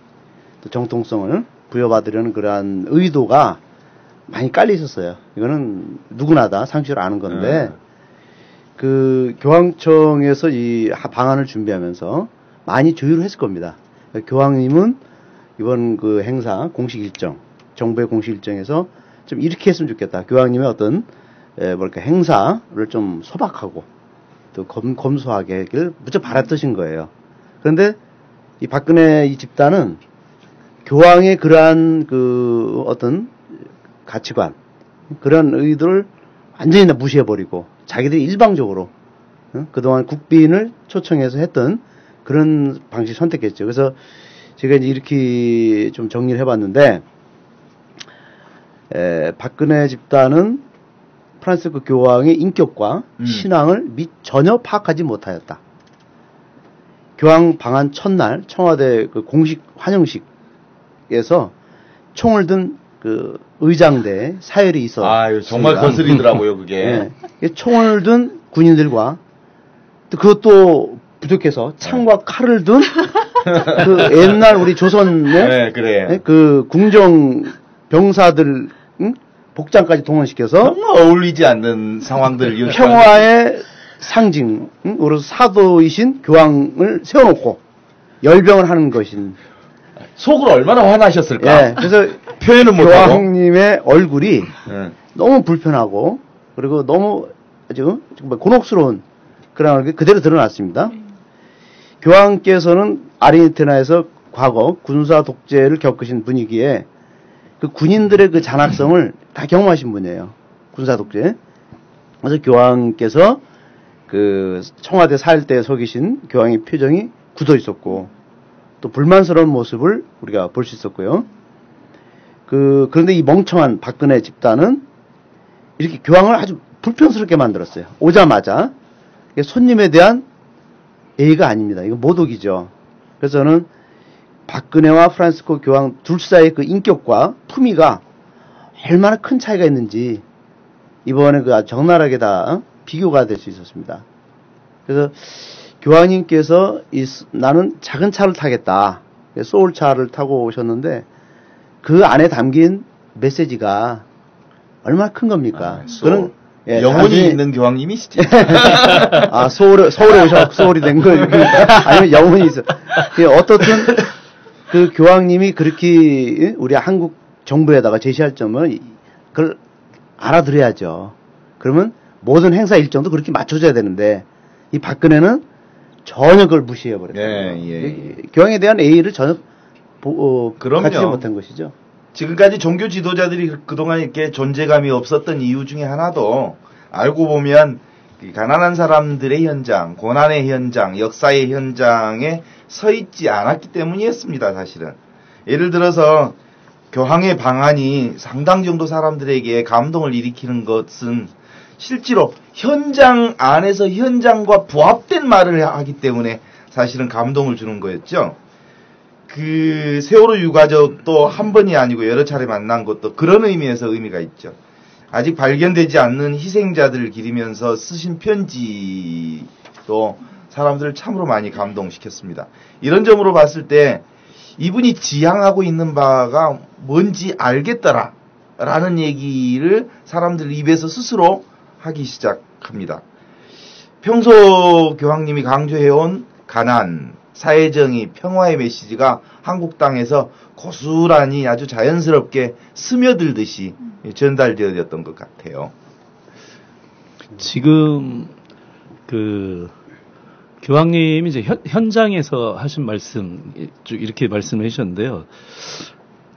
또 정통성을 부여받으려는 그러한 의도가 많이 깔려 있었어요. 이거는 누구나 다 상식으로 아는 건데, 그 교황청에서 이 방안을 준비하면서 많이 조율을 했을 겁니다. 교황님은 이번 그 행사 공식 일정, 정부의 공식 일정에서 좀 이렇게 했으면 좋겠다. 교황님의 어떤 행사를 좀 소박하고 또 검소하게 하길 무척 바랐듯인 거예요. 그런데 이 박근혜 이 집단은 교황의 그러한 그 어떤 가치관, 그런 의도를 완전히 무시해버리고 자기들이 일방적으로 그동안 국빈을 초청해서 했던 그런 방식 선택했죠. 그래서 제가 이제 이렇게 좀 정리를 해봤는데, 박근혜 집단은 프란시스코 교황의 인격과 신앙을 전혀 파악하지 못하였다. 교황 방한 첫날 청와대 그 공식 환영식에서 총을 든 그 의장대 사열이 있어. 아유, 정말 거슬리더라고요, 그게. 네. 총을 든 군인들과 또 그것도 부족해서 창과 칼을 든 그 옛날 우리 조선의 네, 그래. 그 궁정 병사들 복장까지 동원시켜서 정말 어울리지 않는 상황들. 평화의 상징으로 사도이신 교황을 세워놓고 열병을 하는 것인. 속으로 얼마나 화나셨을까? 예, 그래서 표현은 못하고. 교황님의 얼굴이 너무 불편하고 그리고 너무 아주 정말 곤혹스러운 그런 얼굴이 그대로 드러났습니다. 교황께서는 아르헨티나에서 과거 군사 독재를 겪으신 분이기에 그 군인들의 그 잔악성을 다 경험하신 분이에요. 군사 독재. 그래서 교황께서 그 청와대 사일대에 서 계신 교황의 표정이 굳어 있었고 또 불만스러운 모습을 우리가 볼 수 있었고요. 그런데 이 멍청한 박근혜 집단은 이렇게 교황을 아주 불편스럽게 만들었어요. 오자마자. 손님에 대한 예의가 아닙니다. 이거 모독이죠. 그래서 저는 박근혜와 프란시스코 교황 둘 사이의 그 인격과 품위가 얼마나 큰 차이가 있는지 이번에 그 아주 적나라하게 다 비교가 될 수 있었습니다. 그래서 교황님께서 나는 작은 차를 타겠다. 소울차를 타고 오셨는데 그 안에 담긴 메시지가 얼마나 큰 겁니까? 그런 영혼이 있는 교황님이시지. 서울에 오셔서 소울이 된 거, 아니면 영혼이 있어. 어떻든 그 교황님이 그렇게 우리 한국 정부에다가 제시할 점은 그걸 알아들어야죠. 그러면 모든 행사 일정도 그렇게 맞춰줘야 되는데 이 박근혜는 전혀 그걸 무시해버렸어요. 교황에 대한 예의를 전혀 갖추지 못한 것이죠. 지금까지 종교 지도자들이 그동안 이렇게 존재감이 없었던 이유 중에 하나도 알고 보면 가난한 사람들의 현장, 고난의 현장, 역사의 현장에 서 있지 않았기 때문이었습니다, 사실은. 예를 들어서 교황의 방안이 상당 정도 사람들에게 감동을 일으키는 것은 실제로 현장 안에서 현장과 부합된 말을 하기 때문에 사실은 감동을 주는 거였죠. 그 세월호 유가족도 한 번이 아니고 여러 차례 만난 것도 그런 의미에서 의미가 있죠. 아직 발견되지 않는 희생자들을 기리면서 쓰신 편지도 사람들을 참으로 많이 감동시켰습니다. 이런 점으로 봤을 때 이분이 지향하고 있는 바가 뭔지 알겠더라라는 얘기를 사람들 입에서 스스로 하기 시작합니다. 평소 교황님이 강조해온 가난, 사회정의, 평화의 메시지가 한국 땅에서 고스란히 아주 자연스럽게 스며들듯이 전달되었던 것 같아요. 지금 교황님이 이제 현장에서 하신 말씀 쭉 이렇게 말씀을 해주셨는데요.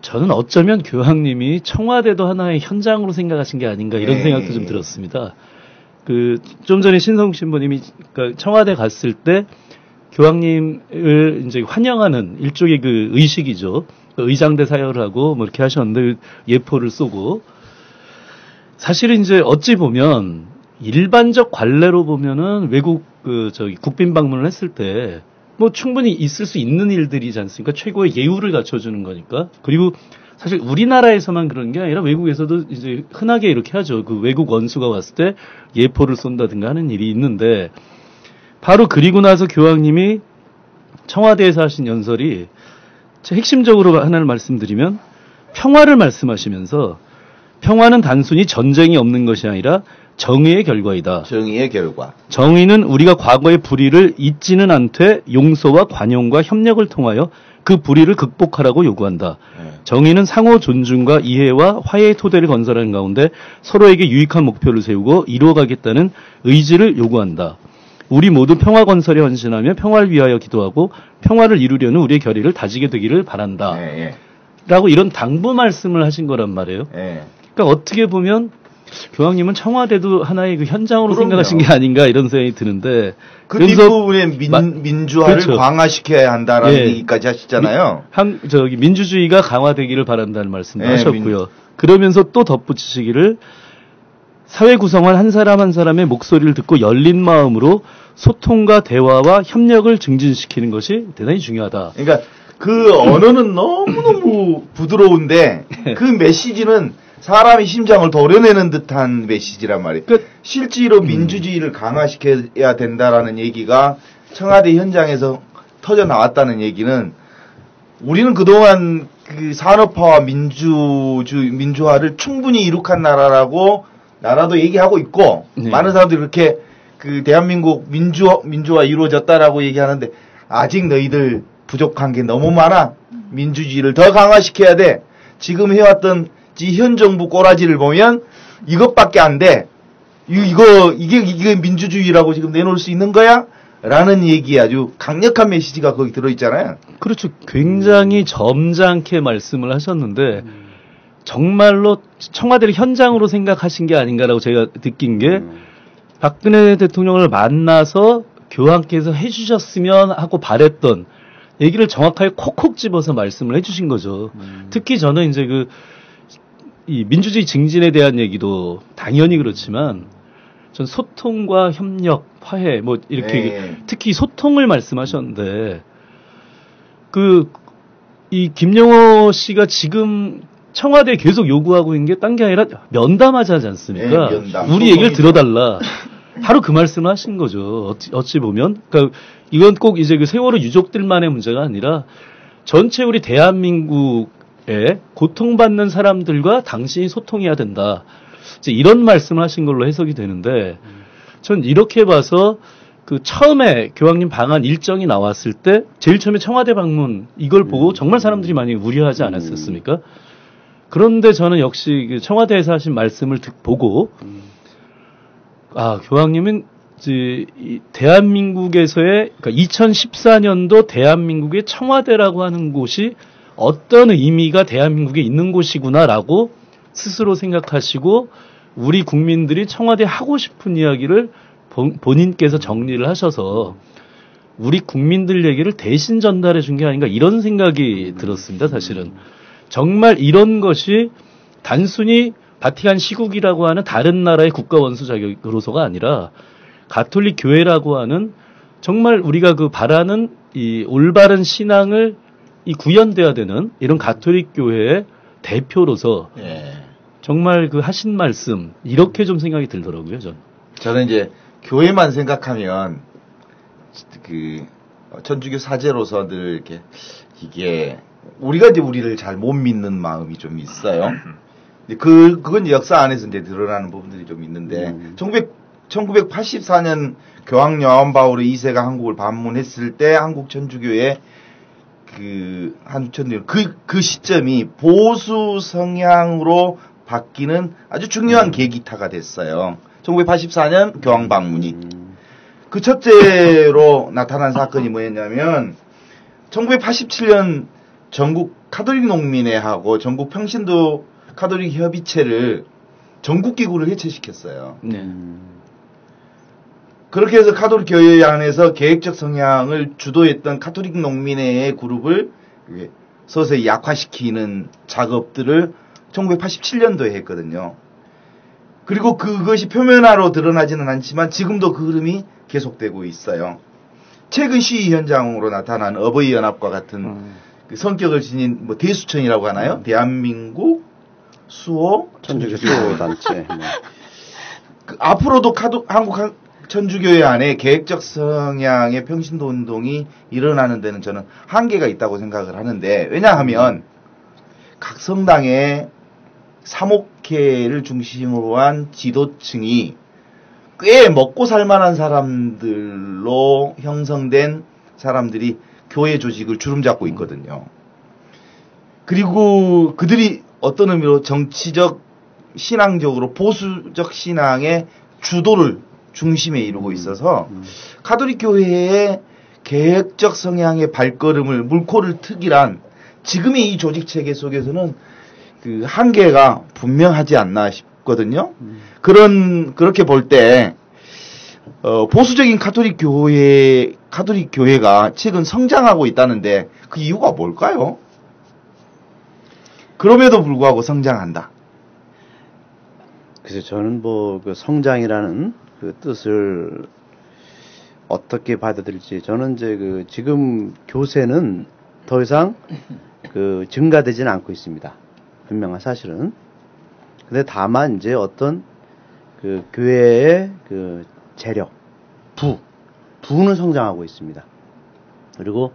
저는 어쩌면 교황님이 청와대도 하나의 현장으로 생각하신 게 아닌가 이런 생각도 좀 들었습니다. 좀 전에 신성욱 신부님이 그러니까 청와대 갔을 때 교황님을 이제 환영하는 일종의 그 의식이죠. 의장대 사열을 하고 뭐 이렇게 하셨는데 예포를 쏘고 사실은 이제 어찌 보면 일반적 관례로 보면은 외국 국빈 방문을 했을 때 뭐 충분히 있을 수 있는 일들이지 않습니까? 최고의 예우를 갖춰주는 거니까. 그리고 사실 우리나라에서만 그런 게 아니라 외국에서도 이제 흔하게 이렇게 하죠. 그 외국 원수가 왔을 때 예포를 쏜다든가 하는 일이 있는데 바로 그리고 나서 교황님이 청와대에서 하신 연설이 핵심적으로 하나를 말씀드리면 평화를 말씀하시면서 평화는 단순히 전쟁이 없는 것이 아니라 정의의 결과이다. 정의의 결과. 정의는 우리가 과거의 불의를 잊지는 않되 용서와 관용과 협력을 통하여 그 불의를 극복하라고 요구한다. 정의는 상호 존중과 이해와 화해의 토대를 건설하는 가운데 서로에게 유익한 목표를 세우고 이루어가겠다는 의지를 요구한다. 우리 모두 평화 건설에 헌신하며 평화를 위하여 기도하고 평화를 이루려는 우리의 결의를 다지게 되기를 바란다. 라고 이런 당부 말씀을 하신 거란 말이에요. 그러니까 어떻게 보면 교황님은 청와대도 하나의 그 현장으로 그럼요. 생각하신 게 아닌가 이런 생각이 드는데 그 뒷부분에 민주화를 그렇죠. 강화시켜야 한다라는 얘기까지 하시잖아요. 민주주의가 강화되기를 바란다는 말씀도 하셨고요. 그러면서 또 덧붙이시기를 사회 구성원 한 사람 한 사람의 목소리를 듣고 열린 마음으로 소통과 대화와 협력을 증진시키는 것이 대단히 중요하다. 그러니까 그 언어는 너무너무 부드러운데 그 메시지는 사람의 심장을 도려내는 듯한 메시지란 말이에요. 실제로 민주주의를 강화시켜야 된다라는 얘기가 청와대 현장에서 터져 나왔다는 얘기는 우리는 그동안 그 산업화와 민주화를 충분히 이룩한 나라도 얘기하고 있고 많은 사람들이 그렇게 그 대한민국 민주화 이루어졌다라고 얘기하는데 아직 너희들 부족한 게 너무 많아. 민주주의를 더 강화시켜야 돼. 지금 해왔던 현 정부 꼬라지를 보면 이것밖에 안 돼. 이게 민주주의라고 지금 내놓을 수 있는 거야? 라는 얘기 아주 강력한 메시지가 거기 들어있잖아요. 그렇죠. 굉장히 점잖게 말씀을 하셨는데 정말로 청와대를 현장으로 생각하신 게 아닌가라고 제가 느낀 게 박근혜 대통령을 만나서 교황께서 해주셨으면 하고 바랬던 얘기를 정확하게 콕콕 집어서 말씀을 해주신 거죠. 특히 저는 이제 이 민주주의 증진에 대한 얘기도 당연히 그렇지만 전 소통과 협력, 화해 뭐 이렇게 특히 소통을 말씀하셨는데 이 김영호 씨가 지금 청와대에 계속 요구하고 있는 게 딴 게 아니라 면담하지 않습니까? 우리 얘기를 들어달라. 바로 그 말씀을 하신 거죠. 어찌 보면. 그러니까 이건 꼭 이제 그 세월호 유족들만의 문제가 아니라 전체 우리 대한민국에 고통받는 사람들과 당신이 소통해야 된다. 이제 이런 말씀을 하신 걸로 해석이 되는데 전 이렇게 봐서 처음에 교황님 방한 일정이 나왔을 때 제일 처음에 청와대 방문 이걸 보고 정말 사람들이 많이 우려하지 않았었습니까? 그런데 저는 역시 청와대에서 하신 말씀을 보고 교황님은 대한민국에서의 그러니까 2014년도 대한민국의 청와대라고 하는 곳이 어떤 의미가 대한민국에 있는 곳이구나라고 스스로 생각하시고 우리 국민들이 청와대 하고 싶은 이야기를 본인께서 정리를 하셔서 우리 국민들 얘기를 대신 전달해 준 게 아닌가 이런 생각이 들었습니다. 사실은 정말 이런 것이 단순히 바티칸 시국이라고 하는 다른 나라의 국가 원수 자격으로서가 아니라 가톨릭 교회라고 하는 정말 우리가 바라는 이 올바른 신앙을 구현돼야 되는 이런 가톨릭 교회의 대표로서 정말 하신 말씀 이렇게 좀 생각이 들더라고요. 저는 이제 교회만 생각하면 천주교 사제로서 늘 이렇게 이게 우리가 이제 우리를 잘 못 믿는 마음이 좀 있어요. 그건 역사 안에서 이제 드러나는 부분들이 좀 있는데 1984년 교황 요한 바울 2세가 한국을 방문했을 때 한국 천주교의 그 시점이 보수 성향으로 바뀌는 아주 중요한 계기타가 됐어요. 1984년 교황 방문이. 그 첫째로 나타난 사건이 뭐였냐면 1987년 전국 카톨릭 농민회하고 전국 평신도 카톨릭 협의체를 전국 기구를 해체시켰어요. 네. 그렇게 해서 카톨릭 교회 안에서 계획적 성향을 주도했던 카톨릭 농민회의 그룹을 서서히 약화시키는 작업들을 1987년도에 했거든요. 그리고 그것이 표면화로 드러나지는 않지만 지금도 그 흐름이 계속되고 있어요. 최근 시위 현장으로 나타난 어버이 연합과 같은 그 성격을 지닌 뭐 대수천이라고 하나요? 대한민국 수호 천주교 수호 단체. 앞으로도 한국 천주교회 안에 계획적 성향의 평신도 운동이 일어나는 데는 저는 한계가 있다고 생각을 하는데, 왜냐하면 각 성당의 사목회를 중심으로 한 지도층이 꽤 먹고 살만한 사람들로 형성된 사람들이 교회 조직을 주름잡고 있거든요. 그리고 그들이 어떤 의미로 정치적, 신앙적으로 보수적 신앙의 주도를 중심에 이루고 있어서 카톨릭 교회의 계획적 성향의 발걸음을 물꼬를 트기란 지금의 이 조직 체계 속에서는 그 한계가 분명하지 않나 싶거든요. 그렇게 볼 때 보수적인 카톨릭 교회가 최근 성장하고 있다는데 그 이유가 뭘까요? 그럼에도 불구하고 성장한다. 그래서 저는 그 성장이라는 그 뜻을 어떻게 받아들일지, 저는 이제 지금 교세는 더 이상 증가되지는 않고 있습니다. 분명한 사실은. 근데 다만 이제 어떤 교회의 재력, 부는 성장하고 있습니다. 그리고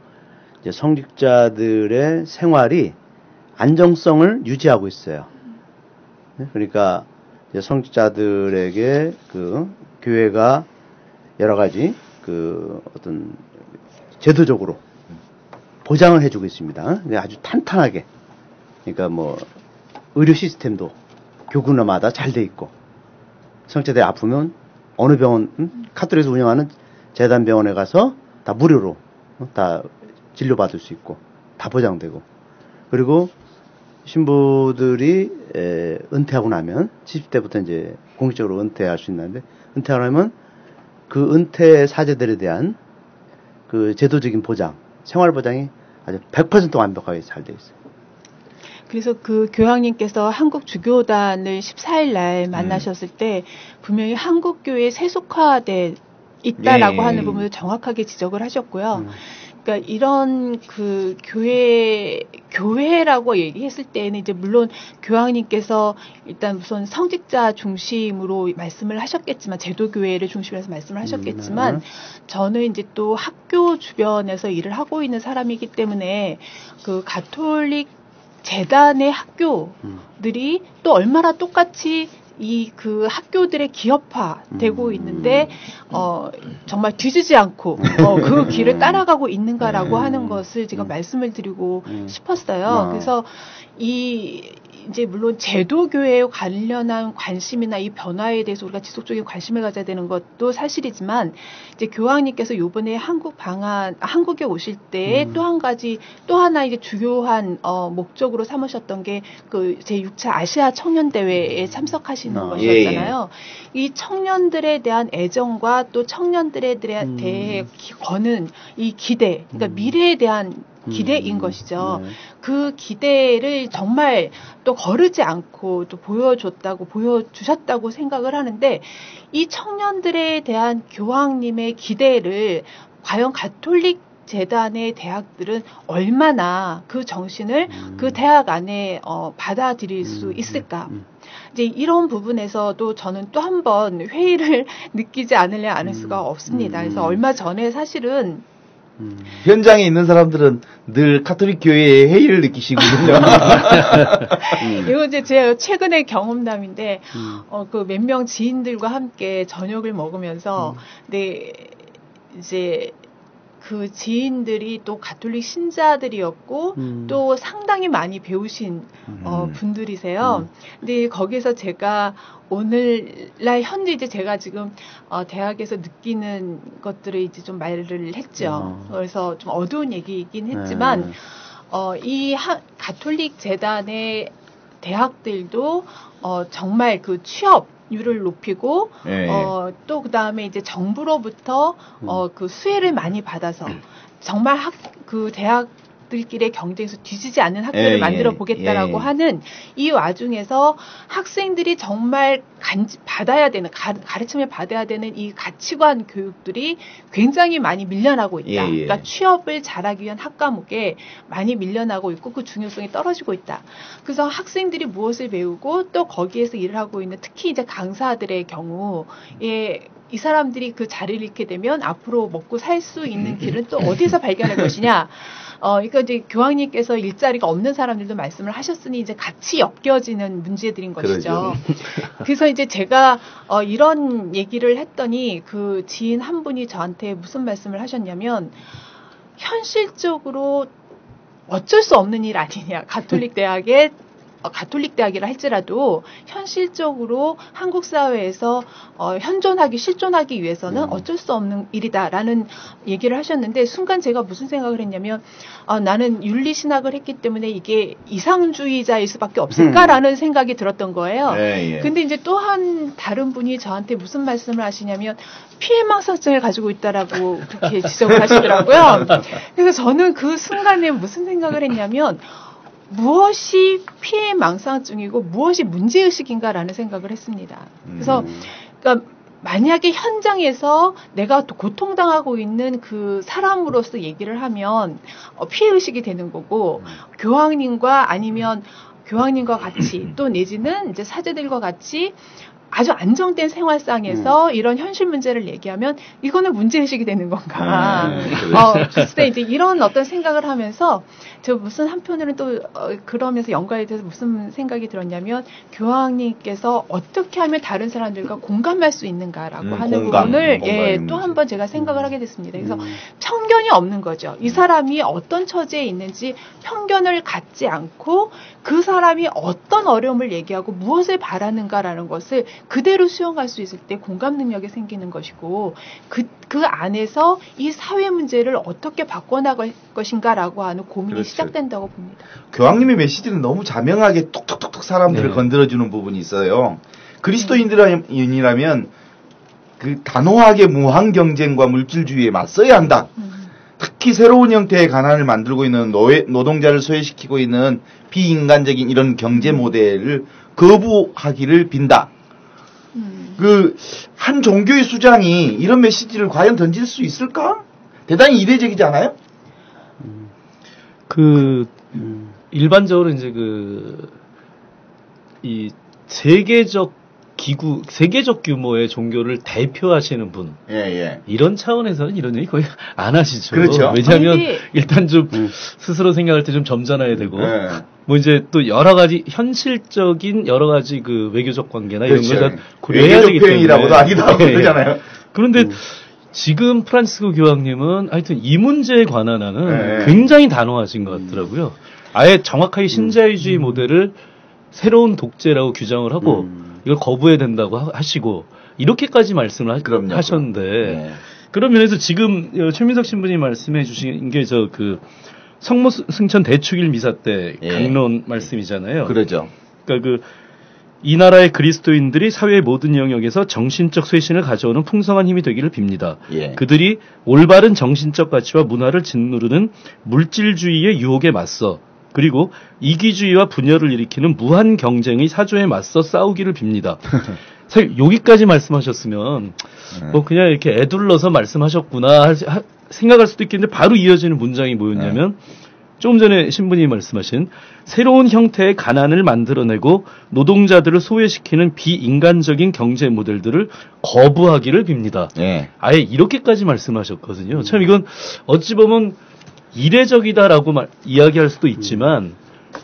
이제 성직자들의 생활이 안정성을 유지하고 있어요. 그러니까 이제 성직자들에게 교회가 여러 가지 어떤 제도적으로 보장을 해주고 있습니다. 아주 탄탄하게. 그러니까 뭐 의료 시스템도 교구마다 잘 돼 있고, 성직자들이 아프면 어느 병원, 카톨릭에서 운영하는 재단병원에 가서 다 무료로 다 진료받을 수 있고 다 보장되고, 그리고 신부들이 은퇴하고 나면 70대부터 이제 공식적으로 은퇴할 수 있는데, 은퇴하고 나면 그 은퇴 사제들에 대한 그 제도적인 보장, 생활 보장이 아주 100% 완벽하게 잘 되어 있어요. 그래서 그 교황님께서 한국 주교단을 14일 날 만나셨을 때 분명히 한국교회에 세속화돼 있다라고 하는 부분을 정확하게 지적을 하셨고요. 그러니까 이런 교회라고 얘기했을 때는 이제 물론 교황님께서 일단 우선 성직자 중심으로 말씀을 하셨겠지만, 제도교회를 중심으로 해서 말씀을 하셨겠지만, 저는 이제 또 학교 주변에서 일을 하고 있는 사람이기 때문에 그 가톨릭 재단의 학교들이 또 얼마나 똑같이 그 학교들의 기업화되고 있는데 정말 뒤지지 않고 그 길을 따라가고 있는가라고 하는 것을 제가 말씀을 드리고 싶었어요. 그래서 이제 물론 제도교회에 관련한 관심이나 이 변화에 대해서 우리가 지속적인 관심을 가져야 되는 것도 사실이지만, 이제 교황님께서 이번에 한국에 오실 때 또 하나 이제 주요한 목적으로 삼으셨던 게 그 제6차 아시아 청년대회에 참석하시는 것이었잖아요. 이 청년들에 대한 애정과 또 청년들에 대해 거는 이 기대, 그러니까 미래에 대한 기대인 것이죠. 그 기대를 정말 또 거르지 않고 또 보여주셨다고 생각을 하는데, 이 청년들에 대한 교황님의 기대를 과연 가톨릭 재단의 대학들은 얼마나 그 정신을 그 대학 안에 받아들일 수 있을까? 이제 이런 부분에서도 저는 또 한 번 회의를 느끼지 않을 수가 없습니다. 그래서 얼마 전에 사실은 현장에 있는 사람들은 늘 카톨릭 교회의 해이를 느끼시거든요. 이거 이제 제 최근의 경험담인데, 그 몇 명 지인들과 함께 저녁을 먹으면서, 네, 이제 그 지인들이 또 가톨릭 신자들이었고, 또 상당히 많이 배우신 분들이세요. 근데 거기서 제가 오늘날 현재 이제 제가 지금 대학에서 느끼는 것들을 이제 좀 말을 했죠. 그래서 좀 어두운 얘기이긴 했지만 이 가톨릭 재단의 대학들도 정말 그 취업률을 높이고 또 그다음에 이제 정부로부터 그 수혜를 많이 받아서 정말 그 대학들끼리의 경쟁에서 뒤지지 않는 학교를 만들어 보겠다라고 하는 이 와중에서 학생들이 정말 받아야 되는 가르침을 받아야 되는 이 가치관 교육들이 굉장히 많이 밀려나고 있다. 그러니까 취업을 잘하기 위한 학과목에 많이 밀려나고 있고 그 중요성이 떨어지고 있다. 그래서 학생들이 무엇을 배우고 또 거기에서 일을 하고 있는 특히 이제 강사들의 경우에 이 사람들이 그 자리를 잃게 되면 앞으로 먹고 살 수 있는 길은 또 어디서 발견할 것이냐. 그러니까 이제 교황님께서 일자리가 없는 사람들도 말씀을 하셨으니 이제 같이 엮여지는 문제들인 것이죠. 그래서 이제 제가 이런 얘기를 했더니 그 지인 한 분이 저한테 무슨 말씀을 하셨냐면 현실적으로 어쩔 수 없는 일 아니냐. 가톨릭 대학이라 할지라도 현실적으로 한국 사회에서 실존하기 위해서는 어쩔 수 없는 일이다라는 얘기를 하셨는데 순간 제가 무슨 생각을 했냐면 나는 윤리신학을 했기 때문에 이게 이상주의자일 수밖에 없을까라는 생각이 들었던 거예요. 근데 이제 또 다른 분이 저한테 무슨 말씀을 하시냐면 피해망상증을 가지고 있다라고 그렇게 지적을 하시더라고요. 그래서 저는 그 순간에 무슨 생각을 했냐면 무엇이 피해망상증이고 무엇이 문제의식인가라는 생각을 했습니다. 그래서 그러니까 만약에 현장에서 내가 고통당하고 있는 그 사람으로서 얘기를 하면 피해의식이 되는 거고 교황님과 아니면 교황님과 같이 또 내지는 이제 사제들과 같이 아주 안정된 생활상에서 이런 현실 문제를 얘기하면 이거는 문제의식이 되는 건가. 글쎄 이제 이런 어떤 생각을 하면서 저 무슨 한편으로는 또 그러면서 연관에 대해서 무슨 생각이 들었냐면 교황님께서 어떻게 하면 다른 사람들과 공감할 수 있는가라고 하는 부분을 또 한 번 제가 생각을 하게 됐습니다. 그래서 편견이 없는 거죠. 이 사람이 어떤 처지에 있는지 편견을 갖지 않고 그 사람이 어떤 어려움을 얘기하고 무엇을 바라는가라는 것을 그대로 수용할 수 있을 때 공감 능력이 생기는 것이고 그 안에서 이 사회 문제를 어떻게 바꿔나갈 것인가라고 하는 고민이 시작된다고 봅니다. 교황님의 메시지는 너무 자명하게 톡톡톡톡 사람들을 건드려주는 부분이 있어요. 그리스도인이라면 그 단호하게 무한 경쟁과 물질주의에 맞서야 한다. 특히 새로운 형태의 가난을 만들고 있는 노동자를 소외시키고 있는 비인간적인 이런 경제 모델을 거부하기를 빈다. 한 종교의 수장이 이런 메시지를 과연 던질 수 있을까? 대단히 이례적이지 않아요? 일반적으로 이제 이 세계적 규모의 종교를 대표하시는 분. 이런 차원에서는 이런 얘기 거의 안 하시죠. 그렇죠. 왜냐하면 일단 좀 스스로 생각할 때 좀 점잖아야 되고, 뭐 이제 또 여러 가지 현실적인 여러 가지 그 외교적 관계나 이런 걸 다 고려해야 되기 때문에. 외교적 표현이라고도 하기도 하고 그러잖아요. 그런데 지금 프란치스코 교황님은 하여튼 이 문제에 관한 한은 굉장히 단호하신 것 같더라고요. 아예 정확하게 신자유주의 모델을 새로운 독재라고 규정을 하고 이걸 거부해야 된다고 하시고 이렇게까지 말씀을 하셨는데 그런 면에서 지금 최민석 신부님 말씀해 주신 게 성모 승천 대축일 미사 때 강론 말씀이잖아요. 그러죠. 그러니까 이 나라의 그리스도인들이 사회의 모든 영역에서 정신적 쇄신을 가져오는 풍성한 힘이 되기를 빕니다. 그들이 올바른 정신적 가치와 문화를 짓누르는 물질주의의 유혹에 맞서 그리고 이기주의와 분열을 일으키는 무한 경쟁의 사조에 맞서 싸우기를 빕니다. 사실 여기까지 말씀하셨으면 뭐 그냥 이렇게 애둘러서 말씀하셨구나 생각할 수도 있겠는데 바로 이어지는 문장이 뭐였냐면 조금 전에 신부님이 말씀하신 새로운 형태의 가난을 만들어내고 노동자들을 소외시키는 비인간적인 경제 모델들을 거부하기를 빕니다. 예. 아예 이렇게까지 말씀하셨거든요. 참 이건 어찌 보면 이례적이다라고 이야기할 수도 있지만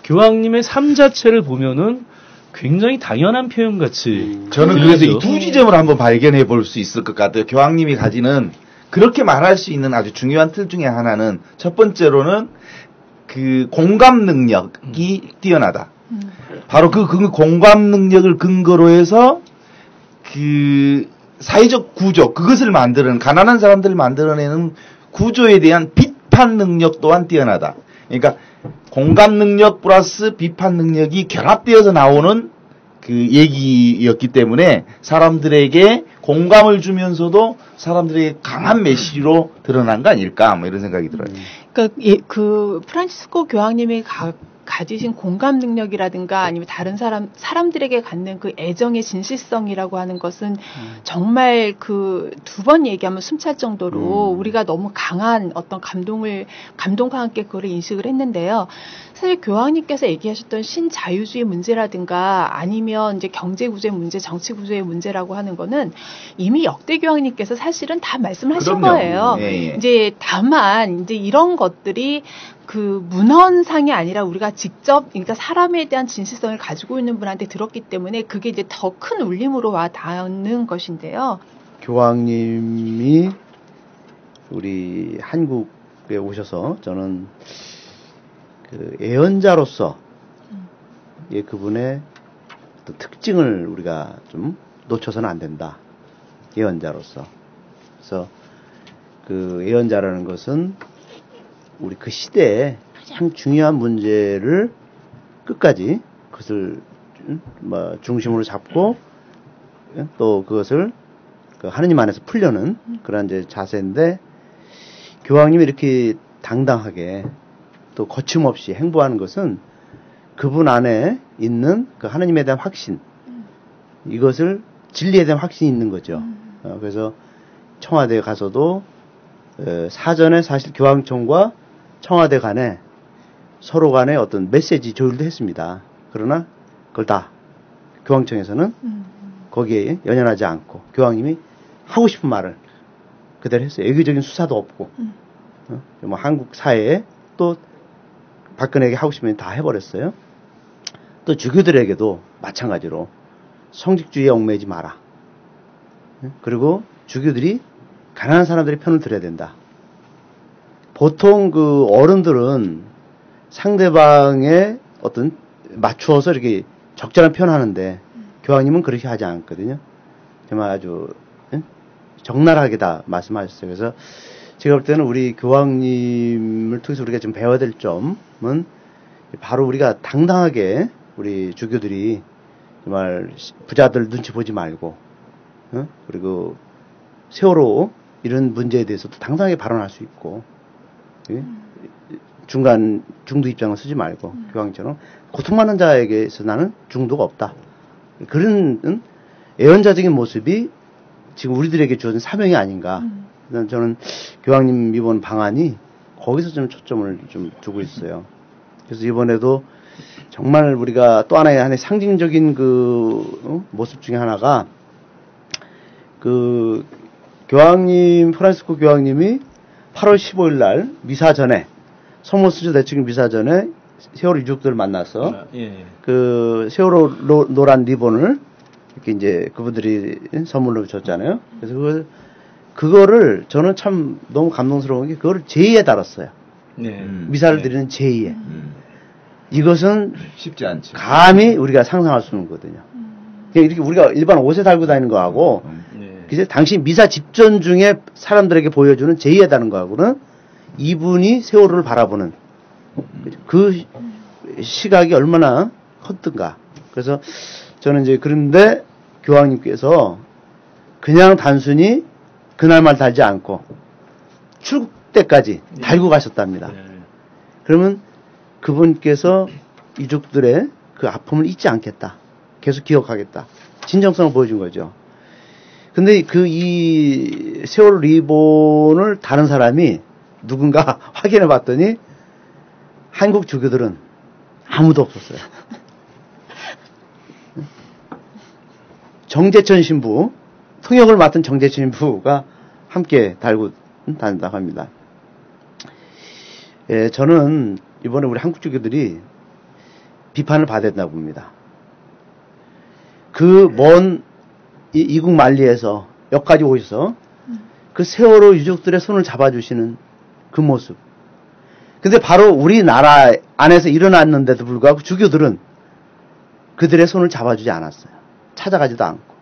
교황님의 삶 자체를 보면은 굉장히 당연한 표현같이 저는 그래서 이 두 지점을 한번 발견해 볼 수 있을 것 같아요. 교황님이 가지는 그렇게 말할 수 있는 아주 중요한 틀 중에 하나는 첫 번째로는 그 공감 능력이 뛰어나다. 바로 그 공감 능력을 근거로 해서 그 사회적 구조, 그것을 만드는, 가난한 사람들을 만들어내는 구조에 대한 비판 능력 또한 뛰어나다. 그러니까 공감 능력 플러스 비판 능력이 결합되어서 나오는 그 얘기였기 때문에 사람들에게 공감을 주면서도 사람들에게 강한 메시지로 드러난 거 아닐까, 뭐 이런 생각이 들어요. 그러니까 그 프란치스코 교황님이 가지신 공감 능력이라든가 아니면 다른 사람들에게 갖는 그 애정의 진실성이라고 하는 것은 정말 그 두 번 얘기하면 숨찰 정도로 우리가 너무 강한 어떤 감동과 함께 그걸 인식을 했는데요. 사실 교황님께서 얘기하셨던 신자유주의 문제라든가 아니면 이제 경제 구조의 문제, 정치 구조의 문제라고 하는 거는 이미 역대 교황님께서 사실은 다 말씀하신 그럼요. 거예요. 예. 이제 다만 이제 이런 것들이 그 문헌상이 아니라 우리가 직접 그러니까 사람에 대한 진실성을 가지고 있는 분한테 들었기 때문에 그게 이제 더 큰 울림으로 와 닿는 것인데요. 교황님이 우리 한국에 오셔서 저는 그 예언자로서 그분의 또 특징을 우리가 좀 놓쳐서는 안 된다. 예언자로서. 그래서 그 예언자라는 것은 우리 그 시대에 가장 중요한 문제를 끝까지 그것을 중심으로 잡고 또 그것을 그 하느님 안에서 풀려는 그런 이제 자세인데 교황님이 이렇게 당당하게 또 거침없이 행보하는 것은 그분 안에 있는 그 하느님에 대한 확신, 이것을 진리에 대한 확신이 있는 거죠. 그래서 청와대에 가서도 사전에 사실 교황청과 청와대 간에 서로 간에 어떤 메시지 조율도 했습니다. 그러나 그걸 다 교황청에서는 거기에 연연하지 않고 교황님이 하고 싶은 말을 그대로 했어요. 외교적인 수사도 없고 뭐 한국 사회에 또 박근혜에게 하고 싶으면 다 해버렸어요. 또 주교들에게도 마찬가지로 성직주의에 얽매이지 마라. 그리고 주교들이 가난한 사람들의 편을 들어야 된다. 보통 그 어른들은 상대방의 어떤 맞추어서 이렇게 적절한 표현을 하는데 교황님은 그렇게 하지 않거든요. 정말 아주 적나라하게 다 말씀하셨어요. 그래서 제가 볼 때는 우리 교황님을 통해서 우리가 좀 배워야 될 점은 바로 우리가 당당하게 우리 주교들이 정말 부자들 눈치 보지 말고 그리고 세월호 이런 문제에 대해서도 당당하게 발언할 수 있고 중도 입장을 쓰지 말고 교황처럼 고통받는 자에게서 나는 중도가 없다. 그런 예언자적인 모습이 지금 우리들에게 주어진 사명이 아닌가. 저는 교황님 이번 방안이 거기서 좀 초점을 좀 두고 있어요. 그래서 이번에도 정말 우리가 또 하나의 상징적인 그 모습 중에 하나가 그 교황님, 프란시스코 교황님이 8월 15일 날 미사 전에 서문수조 대축 미사 전에 세월호 유족들을 만나서 그 세월호 노란 리본을 이렇게 이제 그분들이 선물로 줬잖아요. 그래서 그거를 저는 참 너무 감동스러운 게 그거를 제의에 달았어요. 미사를 드리는 제의에. 이것은 쉽지 않죠. 감히 우리가 상상할 수 없는 거거든요. 이렇게 우리가 일반 옷에 달고 다니는 거하고 이제 당신 미사 집전 중에 사람들에게 보여주는 제의에 다는 거하고는 이분이 세월호를 바라보는 그 시각이 얼마나 컸던가. 그래서 저는 이제 그런데 교황님께서 그냥 단순히 그날만 달지 않고 출국 때까지 달고 가셨답니다. 그러면 그분께서 유족들의 그 아픔을 잊지 않겠다. 계속 기억하겠다. 진정성을 보여준 거죠. 근데 이 세월호 리본을 다른 사람이 누군가 확인해 봤더니 한국 주교들은 아무도 없었어요. 정재천 신부, 통역을 맡은 정재천 신부가 함께 달고 다닌다고 합니다. 예, 저는 이번에 우리 한국 주교들이 비판을 받아야 된다고 봅니다. 그 먼 이국 만리에서 여기까지 오셔서 그 세월호 유족들의 손을 잡아주시는 그 모습. 근데 바로 우리나라 안에서 일어났는데도 불구하고 주교들은 그들의 손을 잡아주지 않았어요. 찾아가지도 않고.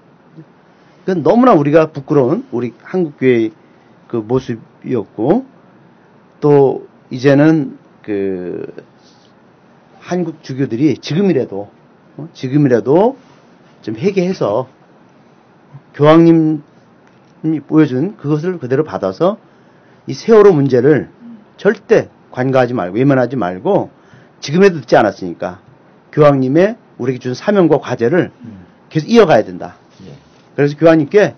그건 너무나 우리가 부끄러운 우리 한국교회의 그 모습이었고, 또 이제는 그 한국 주교들이 지금이라도 좀 회개해서 교황님이 보여준 그것을 그대로 받아서 이 세월호 문제를 절대 관가하지 말고 외면하지 말고, 지금에도 듣지 않았으니까 교황님의 우리에게 준 사명과 과제를 계속 이어가야 된다. 그래서 교황님께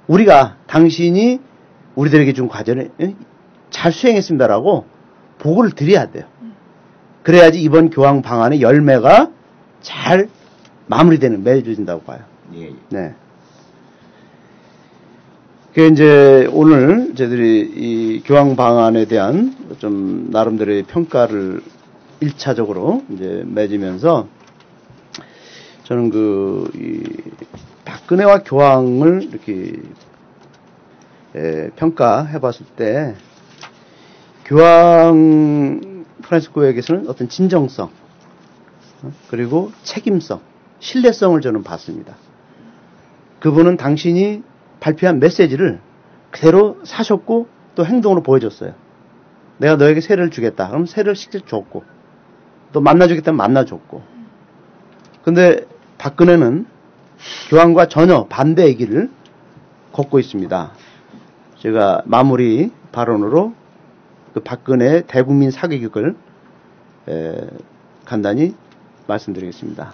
우리가 당신이 우리들에게 준 과제를 잘 수행했습니다라고 보고를 드려야 돼요. 그래야지 이번 교황 방안의 열매가 잘 마무리되는, 맺어진다고 봐요. 네. 그 이제 오늘 저희들이 이 교황 방안에 대한 좀 나름대로의 평가를 1차적으로 이제 맺으면서, 저는 이 박근혜와 교황을 이렇게 평가해 봤을 때, 교황 프란치스코에게서는 어떤 진정성, 그리고 책임성, 신뢰성을 저는 봤습니다. 그분은 당신이 발표한 메시지를 그대로 사셨고 또 행동으로 보여줬어요. 내가 너에게 세례를 주겠다. 그럼 세례를 실제 줬고, 또 만나주겠다면 만나줬고. 근데 박근혜는 교황과 전혀 반대의 길을 걷고 있습니다. 제가 마무리 발언으로 그 박근혜의 대국민 사기극을 간단히 말씀드리겠습니다.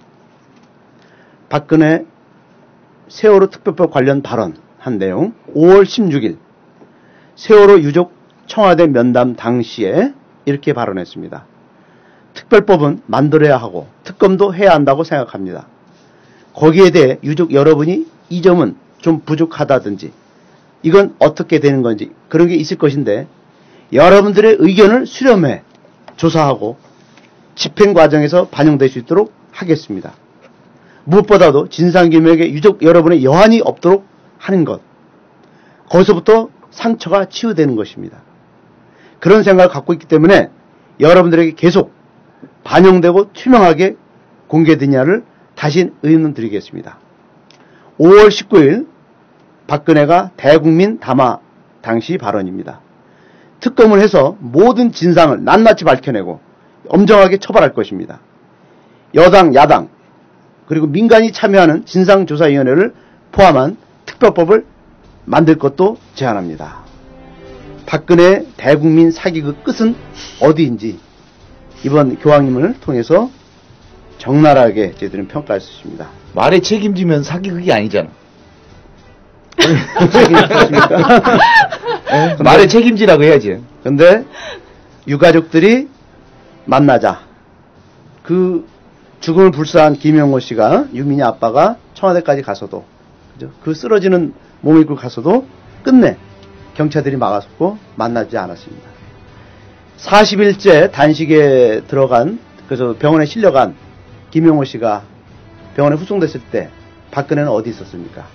박근혜 세월호 특별법 관련 발언한 내용, 5월 16일 세월호 유족 청와대 면담 당시에 이렇게 발언했습니다. 특별법은 만들어야 하고 특검도 해야 한다고 생각합니다. 거기에 대해 유족 여러분이 이 점은 좀 부족하다든지 이건 어떻게 되는 건지 그런 게 있을 것인데, 여러분들의 의견을 수렴해 조사하고 집행 과정에서 반영될 수 있도록 하겠습니다. 무엇보다도 진상규명에 유족 여러분의 여한이 없도록 하는 것, 거기서부터 상처가 치유되는 것입니다. 그런 생각을 갖고 있기 때문에 여러분들에게 계속 반영되고 투명하게 공개되냐를 다시 의문 드리겠습니다. 5월 19일 박근혜가 대국민 담화 당시 발언입니다. 특검을 해서 모든 진상을 낱낱이 밝혀내고 엄정하게 처벌할 것입니다. 여당, 야당, 그리고 민간이 참여하는 진상조사위원회를 포함한 특별법을 만들 것도 제안합니다. 박근혜 대국민 사기극 끝은 어디인지 이번 교황님을 통해서 적나라하게 저희들은 평가할 수 있습니다. 말에 책임지면 사기극이 아니잖아. 말에 책임지라고 해야지. 근데 유가족들이 만나자. 그 죽음을 불사한 김영호 씨가, 유민이 아빠가 청와대까지 가서도, 그죠? 그 쓰러지는 몸을 입고 가서도 끝내 경찰들이 막았고 만나지 않았습니다. 40일째 단식에 들어간, 그래서 병원에 실려간 김영호 씨가 병원에 후송됐을 때 박근혜는 어디 있었습니까?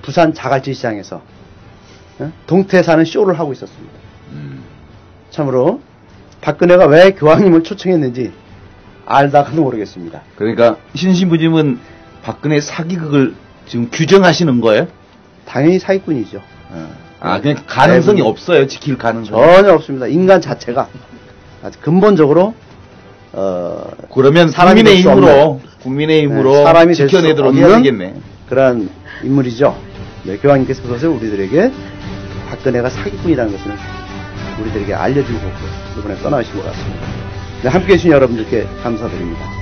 부산 자갈치 시장에서 동태 사는 쇼를 하고 있었습니다. 참으로 박근혜가 왜 교황님을 초청했는지 알다가도 모르겠습니다. 그러니까 신신부님은 박근혜 사기극을 지금 규정하시는 거예요? 당연히 사기꾼이죠. 그냥 가능성이 없어요. 지킬 가능성이 전혀 없습니다. 인간 자체가 아주 근본적으로 그러면 국민의 힘으로 사람이 지켜내도록 해야 되겠네. 그런 인물이죠. 네, 교황님께서 그것을 우리들에게 박근혜가 사기꾼이라는 것을 우리들에게 알려주고 이번에 떠나신 것 같습니다. 네, 함께해 주신 여러분들께 감사드립니다.